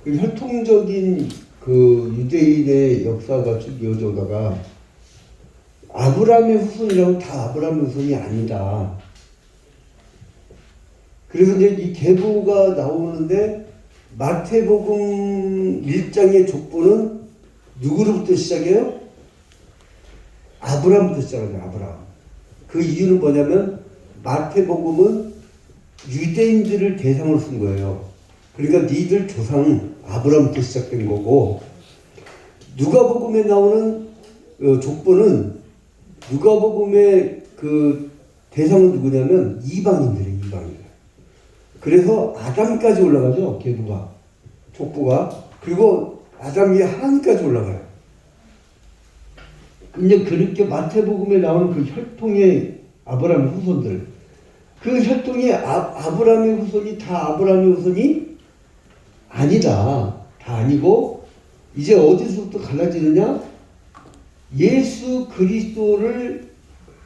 그 혈통적인 그 유대인의 역사가 쭉 이어져 오다가 아브라함의 후손이라고 다 아브라함의 후손이 아니다. 그래서 이제 이 계보가 나오는데 마태복음 1장의 족보는 누구로부터 시작해요? 아브라함부터 시작합니다. 아브라함. 그 이유는 뭐냐면 마태복음은 유대인들을 대상으로 쓴 거예요. 그러니까 니들 조상은 아브라함부터 시작된 거고, 누가복음에 나오는 족보는 누가복음의 그 대상은 누구냐면 이방인들이에요. 이방인들. 그래서 아담까지 올라가죠. 계보가, 족보가. 그리고 아담이 하나님까지 올라가요. 근데 그렇게 마태복음에 나오는 그 혈통의 아브라함의 후손들, 그 혈통의 아브라함의 후손이 다 아브라함의 후손이 아니다. 다 아니고 이제 어디서부터 갈라지느냐? 예수 그리스도를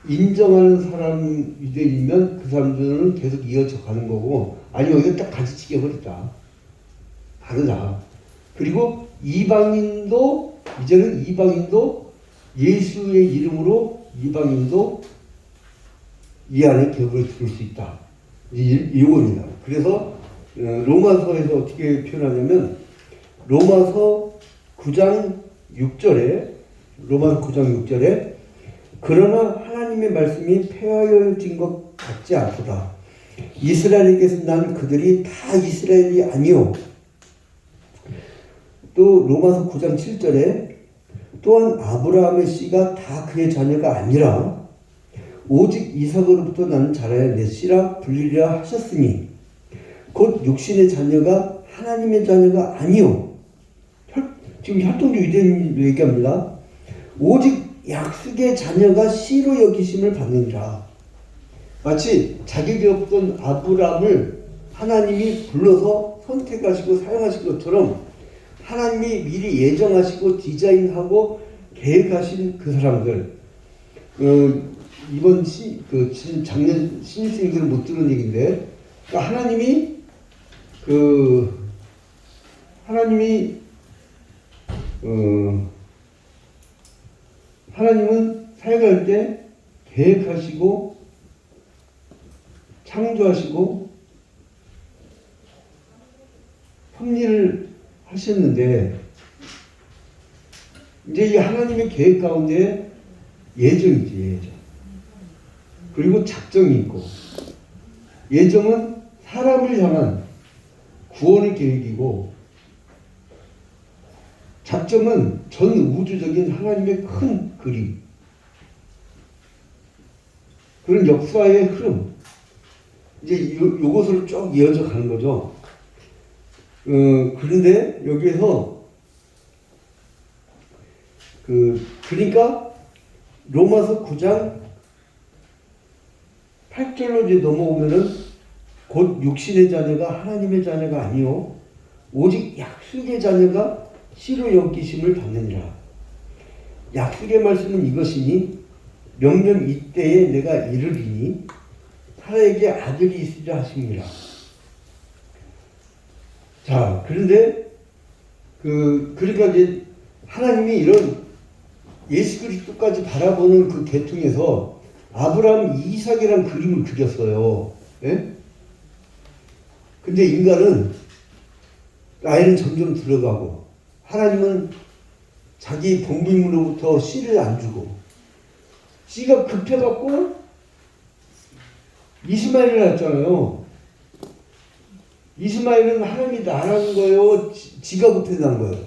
인정하는 사람 유대인이면 그 사람들은 계속 이어져 가는 거고, 아니 여기서 딱 가지치기 해버렸다. 다르다. 그리고 이방인도 이제는 이방인도 예수의 이름으로 이방인도 이 안에 계보를 들을 수 있다. 이원이다. 그래서 로마서에서 어떻게 표현하냐면 로마서 9장 6절에 그러나 하나님의 말씀이 폐하여진 것 같지 않도다. 이스라엘에게서 난 그들이 다 이스라엘이 아니요. 또 로마서 9장 7절에 또한 아브라함의 씨가 다 그의 자녀가 아니라 오직 이삭으로부터 나는 자라야 내 씨라 불리리라 하셨으니 곧 육신의 자녀가 하나님의 자녀가 아니요. 지금 혈통주 유대인도 얘기합니다. 오직 약속의 자녀가 씨로 여기심을 받는다. 마치 자격이 없던 아브라함을 하나님이 불러서 선택하시고 사용하신 것처럼 하나님이 미리 예정하시고 디자인하고 계획하신 그 사람들. 이번 작년 신입생들은 못 들은 얘기인데, 그러니까 하나님은 사역할 때 계획하시고 창조하시고 섭리를 하셨는데, 이제 이 하나님의 계획 가운데 예정이지, 예정. 그리고 작정이 있고, 예정은 사람을 향한 구원의 계획이고, 작정은 전 우주적인 하나님의 큰 그림, 그런 역사의 흐름, 이제 요것으로 쭉 이어져 가는 거죠. 그런데 여기에서 그러니까 로마서 9장 8절로 이제 넘어오면은 곧 육신의 자녀가 하나님의 자녀가 아니요 오직 약속의 자녀가 씨로 여기심을 받느니라. 약속의 말씀은 이것이니 명령 이때에 내가 이르리니 사라에게 아들이 있으리라 하십니다. 자, 그런데 그러니까 이제 하나님이 이런 예수 그리스도까지 바라보는 그 계통에서 아브라함, 이삭이라는 그림을 그렸어요. 예? 근데 인간은 나이는 점점 들어가고 하나님은 자기 본분으로부터 씨를 안 주고 씨가 급해갖고 이스마엘을 낳았잖아요. 이스마엘은 하나님이 낳은 거예요? 지가 급해서 낳은 거예요?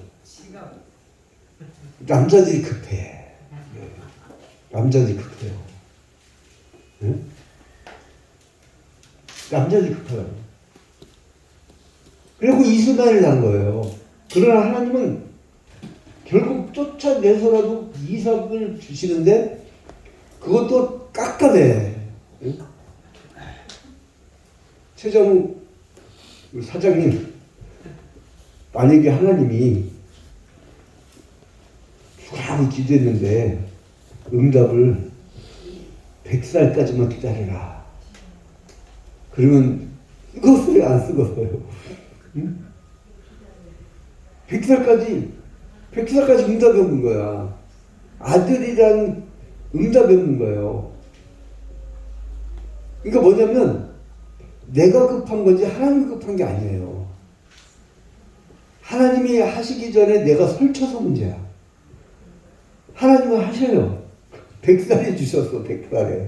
남자들이 급해. 남자들이 급해요. 응? 남자들이 급해요. 그리고 이스마엘을 낳은 거예요. 그러나 하나님은 결국 쫓아내서라도 이삭을 주시는데 그것도 깎아내. 응? 최정우 사장님, 만약에 하나님이 죽라고 기도했는데 응답을 100살까지만 기다려라. 그러면 쓰겄어요? 안 쓰겄어요? 응? 100살까지 응답이 없는 거야. 아들이란 응답이 없는 거예요. 그러니까 뭐냐면 내가 급한 거지 하나님이 급한 게 아니에요. 하나님이 하시기 전에 내가 설쳐서 문제야. 하나님은 하셔요. 100살에 주셨어. 100살에.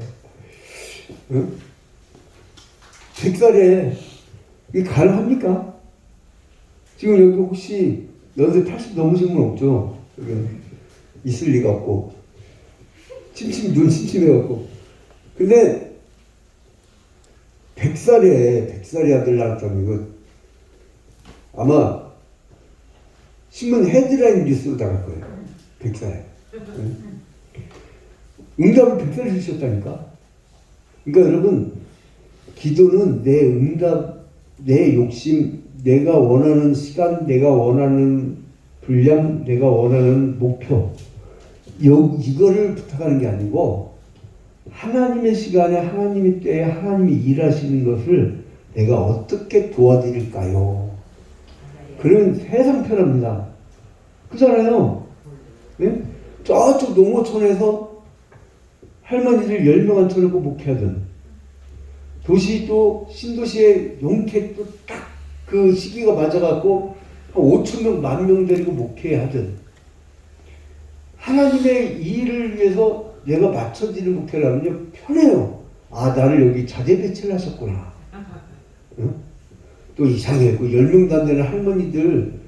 응? 100살에 이게 가능합니까? 지금 여기 혹시 연세 80 넘으신 분 없죠? 여기 있을 리가 없고 눈 침침해갖고. 근데 100살에 아들 낳았다면 이거 아마 신문 헤드라인 뉴스로 나갈 거예요. 100살에. 응? 응답을 100살에 주셨다니까. 그러니까 여러분, 기도는 내 응답, 내 욕심, 내가 원하는 시간, 내가 원하는 분량, 내가 원하는 목표, 이거를 부탁하는 게 아니고 하나님의 시간에 하나님의 때에 하나님이 일하시는 것을 내가 어떻게 도와드릴까요? 그러면 세상 편합니다. 그잖아요. 네? 저쪽 농어촌에서 할머니들 10명 앉혀놓고 목회하든, 도시 또 신도시에 용케 또 딱 그 시기가 맞아갖고 한 5,000명, 10,000명 데리고 목회하든, 하나님의 일을 위해서 내가 맞춰지는 목회를 하면 편해요. 아, 나를 여기 자재 배치를 하셨구나. 응? 또 이상해. 그 10명도 안 되는 할머니들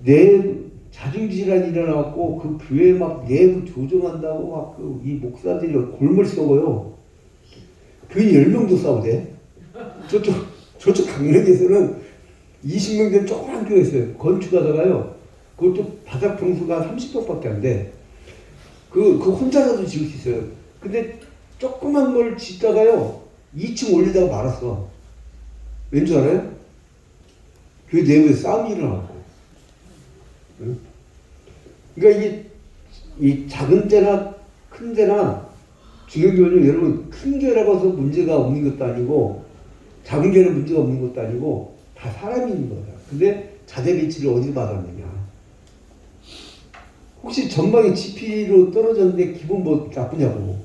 내 자중질환이 일어나갖고 그 교회 막 내부 조정한다고 막 그 이 목사들이 골몰 썩어요. 교인 10명도 싸우대. 저쪽 강릉에서는 20명 된 조그만 교회 있어요. 건축하다가요. 그것도 바닥 평수가 30평밖에 안 돼. 그 혼자서도 지을 수 있어요. 근데 조그만 걸 짓다가요 2층 올리다가 말았어. 왠 줄 알아요? 교회 내부에 싸움이 일어나고. 응? 그러니까 이게 이 작은 데나 큰 데나 중요한 건 여러분, 큰 교회라고 해서 문제가 없는 것도 아니고 작은 교회는 문제가 없는 것도 아니고 다 사람이 있는 거야. 근데 자재 배치를 어디서 받았느냐. 혹시 전방에 GP로 떨어졌는데 기분 뭐 나쁘냐고.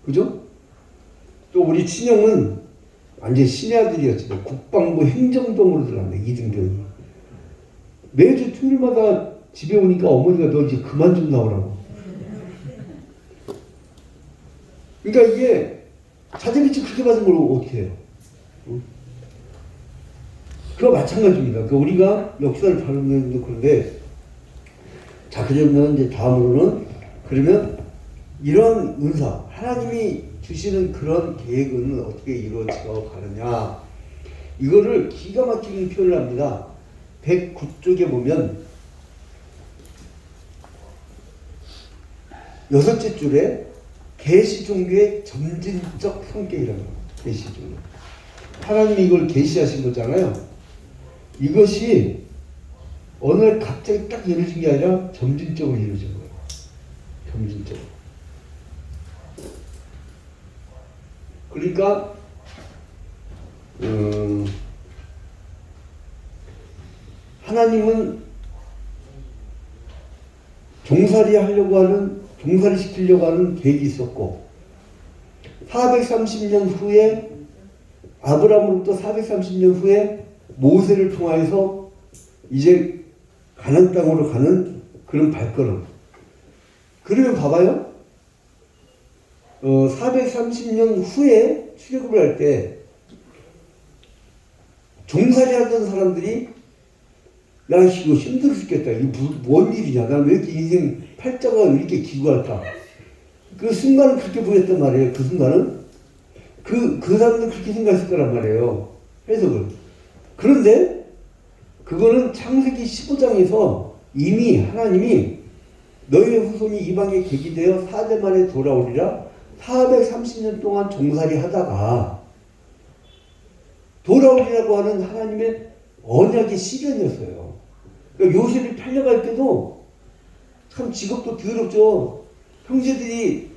그죠? 또 우리 친형은 완전 신의 아들이었지만 국방부 행정병으로 들어갔네. 이등병이. 매주 토요일마다 집에 오니까 어머니가 너 이제 그만 좀 나오라고. 그러니까 이게 자재 배치 그렇게 받은 걸 어떻게 해요? 응? 그와 마찬가지입니다. 그러니까 우리가 역사를 바르는 것도 그런데, 자, 그러면 이제 다음으로는, 그러면 이런 은사, 하나님이 주시는 그런 계획은 어떻게 이루어져 가느냐. 이거를 기가 막히게 표현을 합니다. 109쪽에 보면, 6째 줄에 계시 종교의 점진적 성격이라고 합니다. 계시 종교. 하나님이 이걸 계시하신 거잖아요. 이것이 어느 날 갑자기 딱 이루어진 게 아니라 점진적으로 이루어진 거예요. 점진적으로. 그러니까 하나님은 종살이 시키려고 하는 계획이 있었고, 430년 후에 아브라함으로부터 430년 후에 모세를 통하여서 이제 가나안 땅으로 가는 그런 발걸음. 그러면 봐봐요. 430년 후에 출애굽을 할 때 종살이 하던 사람들이 야, 이거 힘들어 죽겠다. 이거 뭔 일이냐. 난 왜 이렇게 인생 팔자가 이렇게 기구할까. 그 순간은 그렇게 보였단 말이에요. 그 순간은. 그 사람들은 그렇게 생각했을 거란 말이에요. 해석을. 그런데 그거는 창세기 15장에서 이미 하나님이 너희의 후손이 이방에 객이되어 4대 만에 돌아오리라 430년 동안 종살이 하다가 돌아오리라고 하는 하나님의 언약의 시련이었어요. 그러니까 요셉이 팔려갈 때도 참 직업도 더럽죠. 형제들이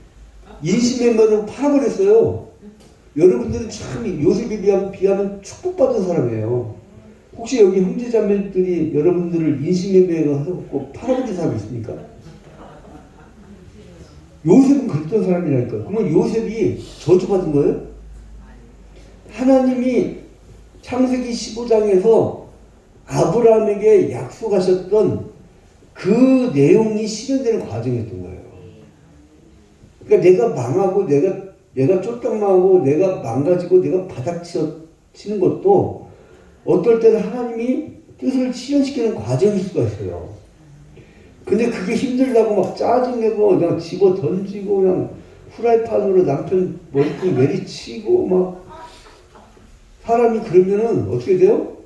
인신매매로 팔아버렸어요. 여러분들은 참 요셉에 비하면 축복받은 사람이에요. 혹시 여기 형제자매들이 여러분들을 인신매매해서 팔아버린 사람이 있습니까? 요셉은 그랬던 사람이라니까요. 그러면 요셉이 저주받은 거예요? 하나님이 창세기 15장에서 아브라함에게 약속하셨던 그 내용이 실현되는 과정이었던 거예요. 그러니까 내가 망하고 내가 쫄딱망하고 내가 망가지고 내가 바닥치는 것도 어떨 때는 하나님이 뜻을 실현시키는 과정일 수가 있어요. 근데 그게 힘들다고 막 짜증내고 그냥 집어 던지고 그냥 후라이팬으로 남편 머리끈 내리치고 막 사람이 그러면은 어떻게 돼요?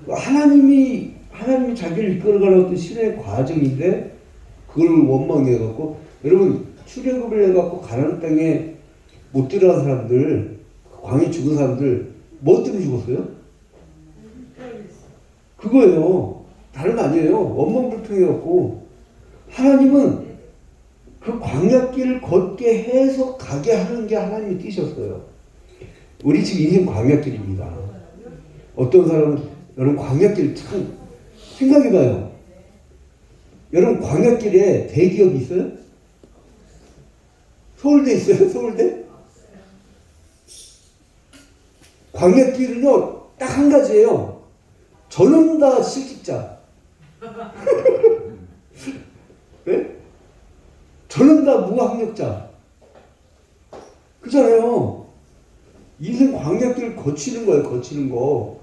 하나님이 자기를 이끌어가는 어떤 신의 과정인데 그걸 원망해갖고 여러분 출애굽을 해갖고 가나안 땅에 못 들어간 사람들 광해 죽은 사람들 뭐 때문에 죽었어요? 그거예요. 다른 거 아니에요. 원망불평해갖고 하나님은 그 광야길을 걷게 해서 가게 하는 게 하나님의 뜻이었어요. 우리 지금 인생 광야길입니다. 어떤 사람은 여러분 광야길 참 생각해봐요. 여러분 광야길에 대기업이 있어요? 서울대 있어요? 서울대? 광야길은요 딱 한 가지예요. 저는 다 실직자. 네? 저는 다 무학력자. 그잖아요. 인생 광야길을 거치는 거예요. 거치는 거.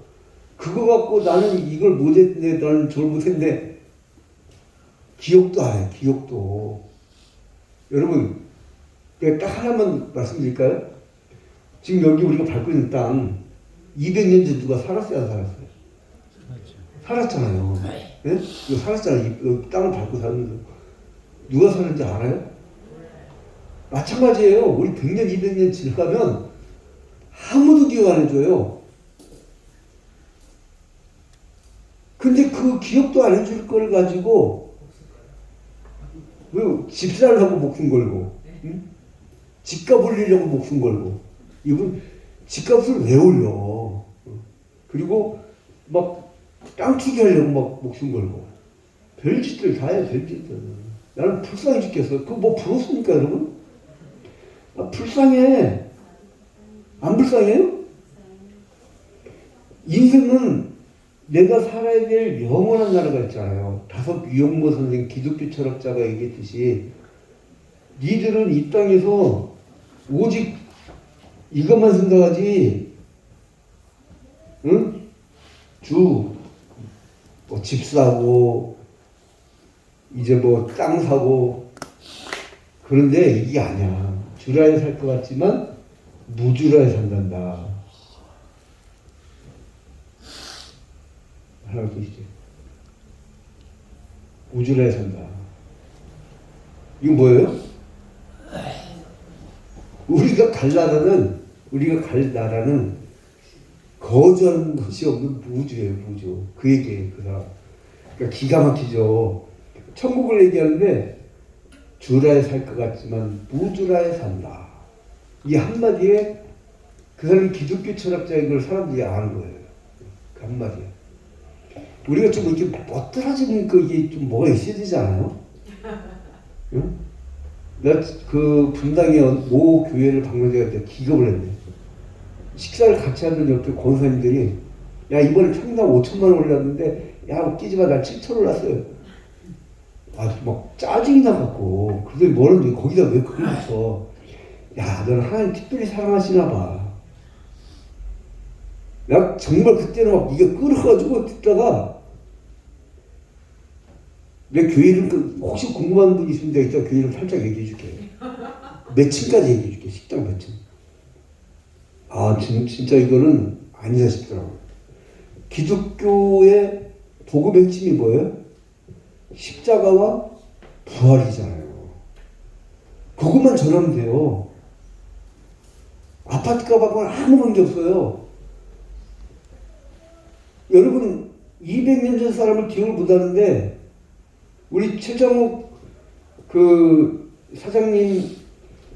그거 갖고 나는 이걸 못했네, 나는 저걸 못했네. 기억도 안 해. 기억도. 여러분 내가 딱 하나만 말씀드릴까요? 지금 여기 우리가 밟고 있는 땅 200년 전 누가 살았어요? 안 살았어요? 살았잖아요. 네? 이거 살았잖아요. 이 땅을 밟고 사는 누가 사는지 알아요? 마찬가지예요. 우리 100년, 200년 지나가면 아무도 기억 안 해줘요. 근데 그 기억도 안 해줄 걸 가지고 왜 집사를 하고 목숨 걸고 응? 집값 올리려고 목숨 걸고 이분 집값을 왜 올려? 그리고 막 땅 투기하려고 막 목숨 걸고 별짓들 다 해요. 별짓들. 나는 불쌍해 죽겠어. 그거 뭐 부럽습니까 여러분? 아, 불쌍해. 안 불쌍해요? 인생은 내가 살아야 될 영원한 나라가 있잖아요. 다섯 유영모 선생 기독교 철학자가 얘기했듯이 니들은 이 땅에서 오직 이것만 생각하지, 응? 뭐 집 사고 이제 뭐 땅 사고 그런데 이게 아니야. 주라에 살 것 같지만 무주라에 산단다. 하나 보시죠. 무주라에 산다. 이거 뭐예요? 우리가 갈 나라는 거저하는 것이 없는 무주예요. 무주. 그 얘기예요. 그 사람. 그러니까 기가 막히죠. 천국을 얘기하는데 주라에 살 것 같지만 무주라에 산다. 이 한마디에 그 사람이 기독교 철학자인 걸 사람들이 아는 거예요. 그 한마디에. 우리가 좀 이렇게 멋들어지니까 이게 좀 뭐가 있어야 되지 않아요? 응? 내가 그 분당의 모 교회를 방문해갈 때 기겁을 했네. 식사를 같이 하던 옆에 권사님들이 야 이번에 평당 5천만 원 올랐는데 야 웃기지 마 나 7천 올랐어요. 아주 막 짜증이 나갖고 그러더니 뭐라는데 거기다 왜 그걸 붙여. 야 너는 하나님 특별히 사랑하시나 봐. 야 정말 그때는 막 이게 끌어가지고 듣다가 내 교회 이름 혹시 궁금한 분 있으면 내가 이따 교회 이름 살짝 얘기해 줄게. 몇 층까지 얘기해 줄게. 식당 몇 층. 아 진짜 이거는 아니다 싶더라고요. 기독교의 복음의 핵심이 뭐예요? 십자가와 부활이잖아요. 그것만 전하면 돼요. 아파트 값하고는 아무 관계 없어요. 여러분 200년 전 사람을 기억을 못하는데 우리 최정욱 그 사장님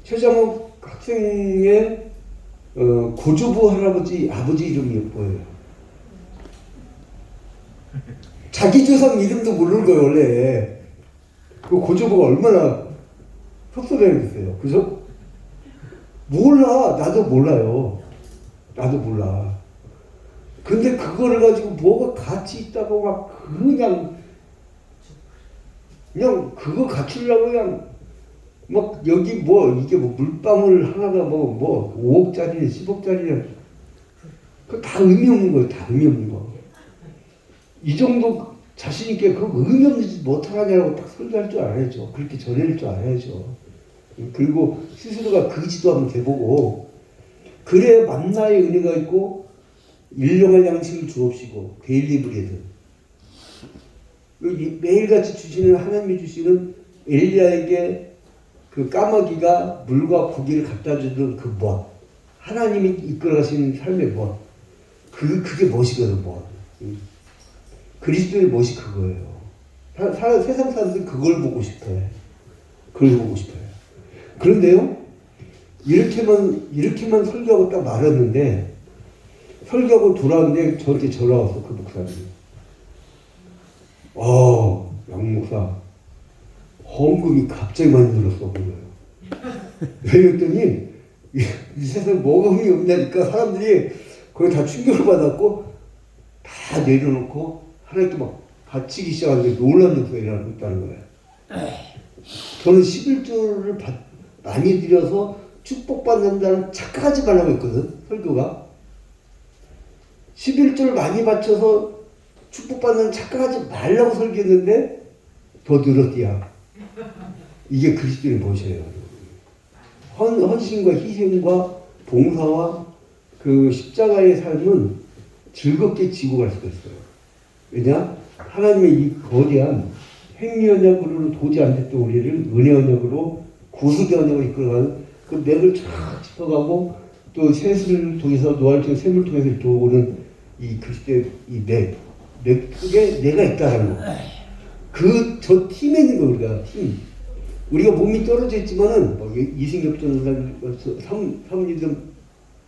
최장욱 학생의 고조부 할아버지 아버지 이름이 뭐예요? 자기 조상 이름도 모르는 거예요 원래. 그 고조부가 얼마나 속설해야겠어요. 그죠? 몰라. 나도 몰라요. 나도 몰라. 근데 그거를 가지고 뭐가 가치 있다고 막 그냥 그거 갖추려고 그냥 막 여기 뭐 이게 뭐 물방울 하나가 뭐 5억짜리 10억짜리 그거 다 의미 없는 거예요. 다 의미 없는 거. 이 정도 자신 있게 그 의미 없는 짓 못하냐고 딱 설교할 줄 알아야죠. 그렇게 전해낼 줄 알아야죠. 그리고 스스로가 그 지도 한번 돼보고 그래야 만나의 은혜가 있고 일용할 양식을 주옵시고 데일리 브레드 매일같이 주시는 하나님이 주시는 엘리야에게 그 까마귀가 물과 고기를 갖다 주던 그 무엇 하나님이 이끌어가시는 삶의 무엇 그게 무엇이거든 무엇 그리스도의 무엇이 그거예요. 세상 사람들은 그걸 보고 싶어요. 그걸 보고 싶어요. 그런데요 이렇게만 설교하고 딱 말았는데 설교하고 돌아왔는데 저한테 전화 왔어. 그 목사님이. 양 목사 헌금이 갑자기 많이 늘었어 보여요. 왜 그랬더니 이 세상에 뭐가 흥이 없냐니까 사람들이 거기 다 충격을 받았고 다 내려놓고 하나님께 막 바치기 시작하는데 놀라운 역사가 일어나고 있다는 거예요. 저는 11조를 많이 드려서 축복받는다는 착각하지 말라고 했거든. 설교가. 11조를 많이 바쳐서 축복받는 착각하지 말라고 설교했는데 더 늘었디야. 이게 그리스도의 무엇이에요? 헌신과 희생과 봉사와 그 십자가의 삶은 즐겁게 지고 갈 수가 있어요. 왜냐? 하나님의 이 거대한 행위 언약으로 도저히 안 됐던 우리를 은혜 언약으로 구속의 언약으로 이끌어가는 그 맥을 쫙 짚어가고 또 셋을 통해서 노알처럼 샘을 통해서 들어오는 이 그리스도의 이 맥 속에 내가 있다라는 거. 저 팀에 있는 거 우리가 팀. 우리가 몸이 떨어져 있지만은 뭐 이승엽전 사모님들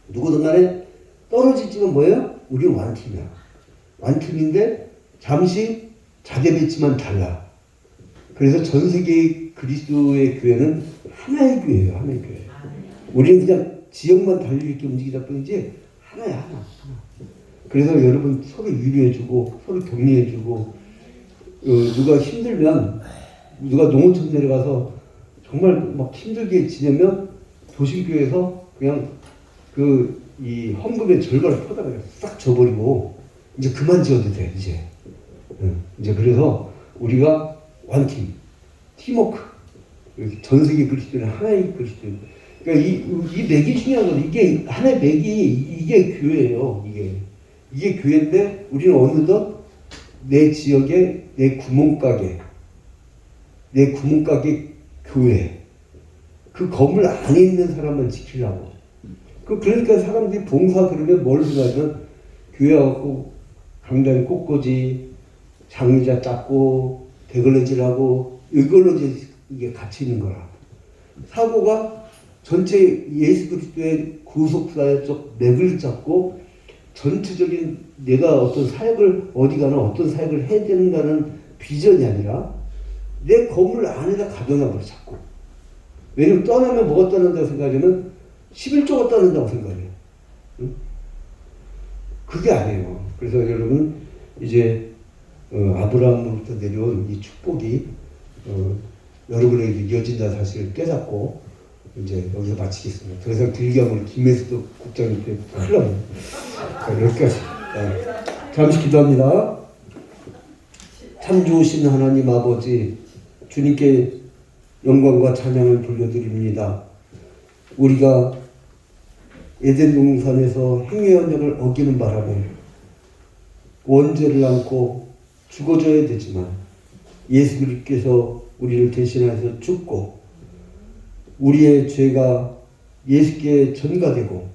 누구든 간에 떨어져 있지만 뭐예요? 우리는 완팀이야. 완팀인데 잠시 자대했지만 달라. 그래서 전 세계 그리스도의 교회는 하나의 교회예요. 하나의 교회. 우리는 그냥 지역만 달리 이렇게 움직이다 뿐이지 하나야 하나. 그래서 여러분 서로 위로해주고 서로 격려해주고 누가 힘들면 누가 농어촌 내려가서 정말 막 힘들게 지내면 도심교회에서 그냥 이 헌금의 절반을 퍼다 그냥 싹 줘버리고 이제 그만 지어도 돼 이제. 이제 그래서 우리가 완팀 팀워크 전 세계 그리스도는 하나의 그리스도. 그러니까 이 맥이 중요한 거죠. 이게 하나의 맥이 이게 교회예요. 이게 교회인데 우리는 어느덧 내 지역에 내 구멍가게 교회 그 건물 안에 있는 사람만 지키려고. 그러니까 사람들이 봉사 그러면 뭘 생각하면 교회 와갖고 강단 꽃꽂이 장의자 짰고 대걸레질하고 이걸로 이게 갇혀 있는 거라. 사고가 전체 예수 그리스도의 구속사적 맥을 잡고 전체적인 내가 어떤 사역을 어디 가나 어떤 사역을 해야 되는가는 비전이 아니라 내 건물 안에다 가둬놔버려 자꾸. 왜냐면 떠나면 뭐가 떠난다고 생각하면 11조가 떠난다고 생각해요. 응? 그게 아니에요. 그래서 여러분 이제 아브라함으로부터 내려온 이 축복이 여러분에게 이어진다는 사실을 깨닫고 이제 여기서 마치겠습니다. 더 이상 길게 하면 김혜수도 국장님께 큰일 납니다. 여기까지. 잠시 기도합니다. 참 좋으신 하나님 아버지 주님께 영광과 찬양을 돌려드립니다. 우리가 에덴 동산에서 행위 언약을 어기는 바람에 원죄를 안고 죽어져야 되지만 예수 그리스도께서 우리를 대신하여서 죽고 우리의 죄가 예수께 전가되고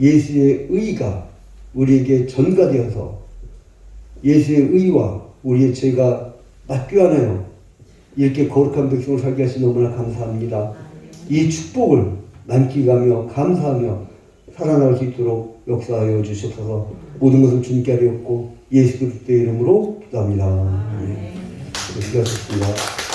예수의 의가 우리에게 전가되어서 예수의 의와 우리의 죄가 맞교환하여 이렇게 거룩한 백성을 살게 하시 너무나 감사합니다. 이 축복을 만끽하며 감사하며 살아나갈 수 있도록 역사하여 주시옵소서. 모든 것은 주님께 하리옵고 예수 그리스도의 이름으로 기도합니다. 네. 수고하셨습니다.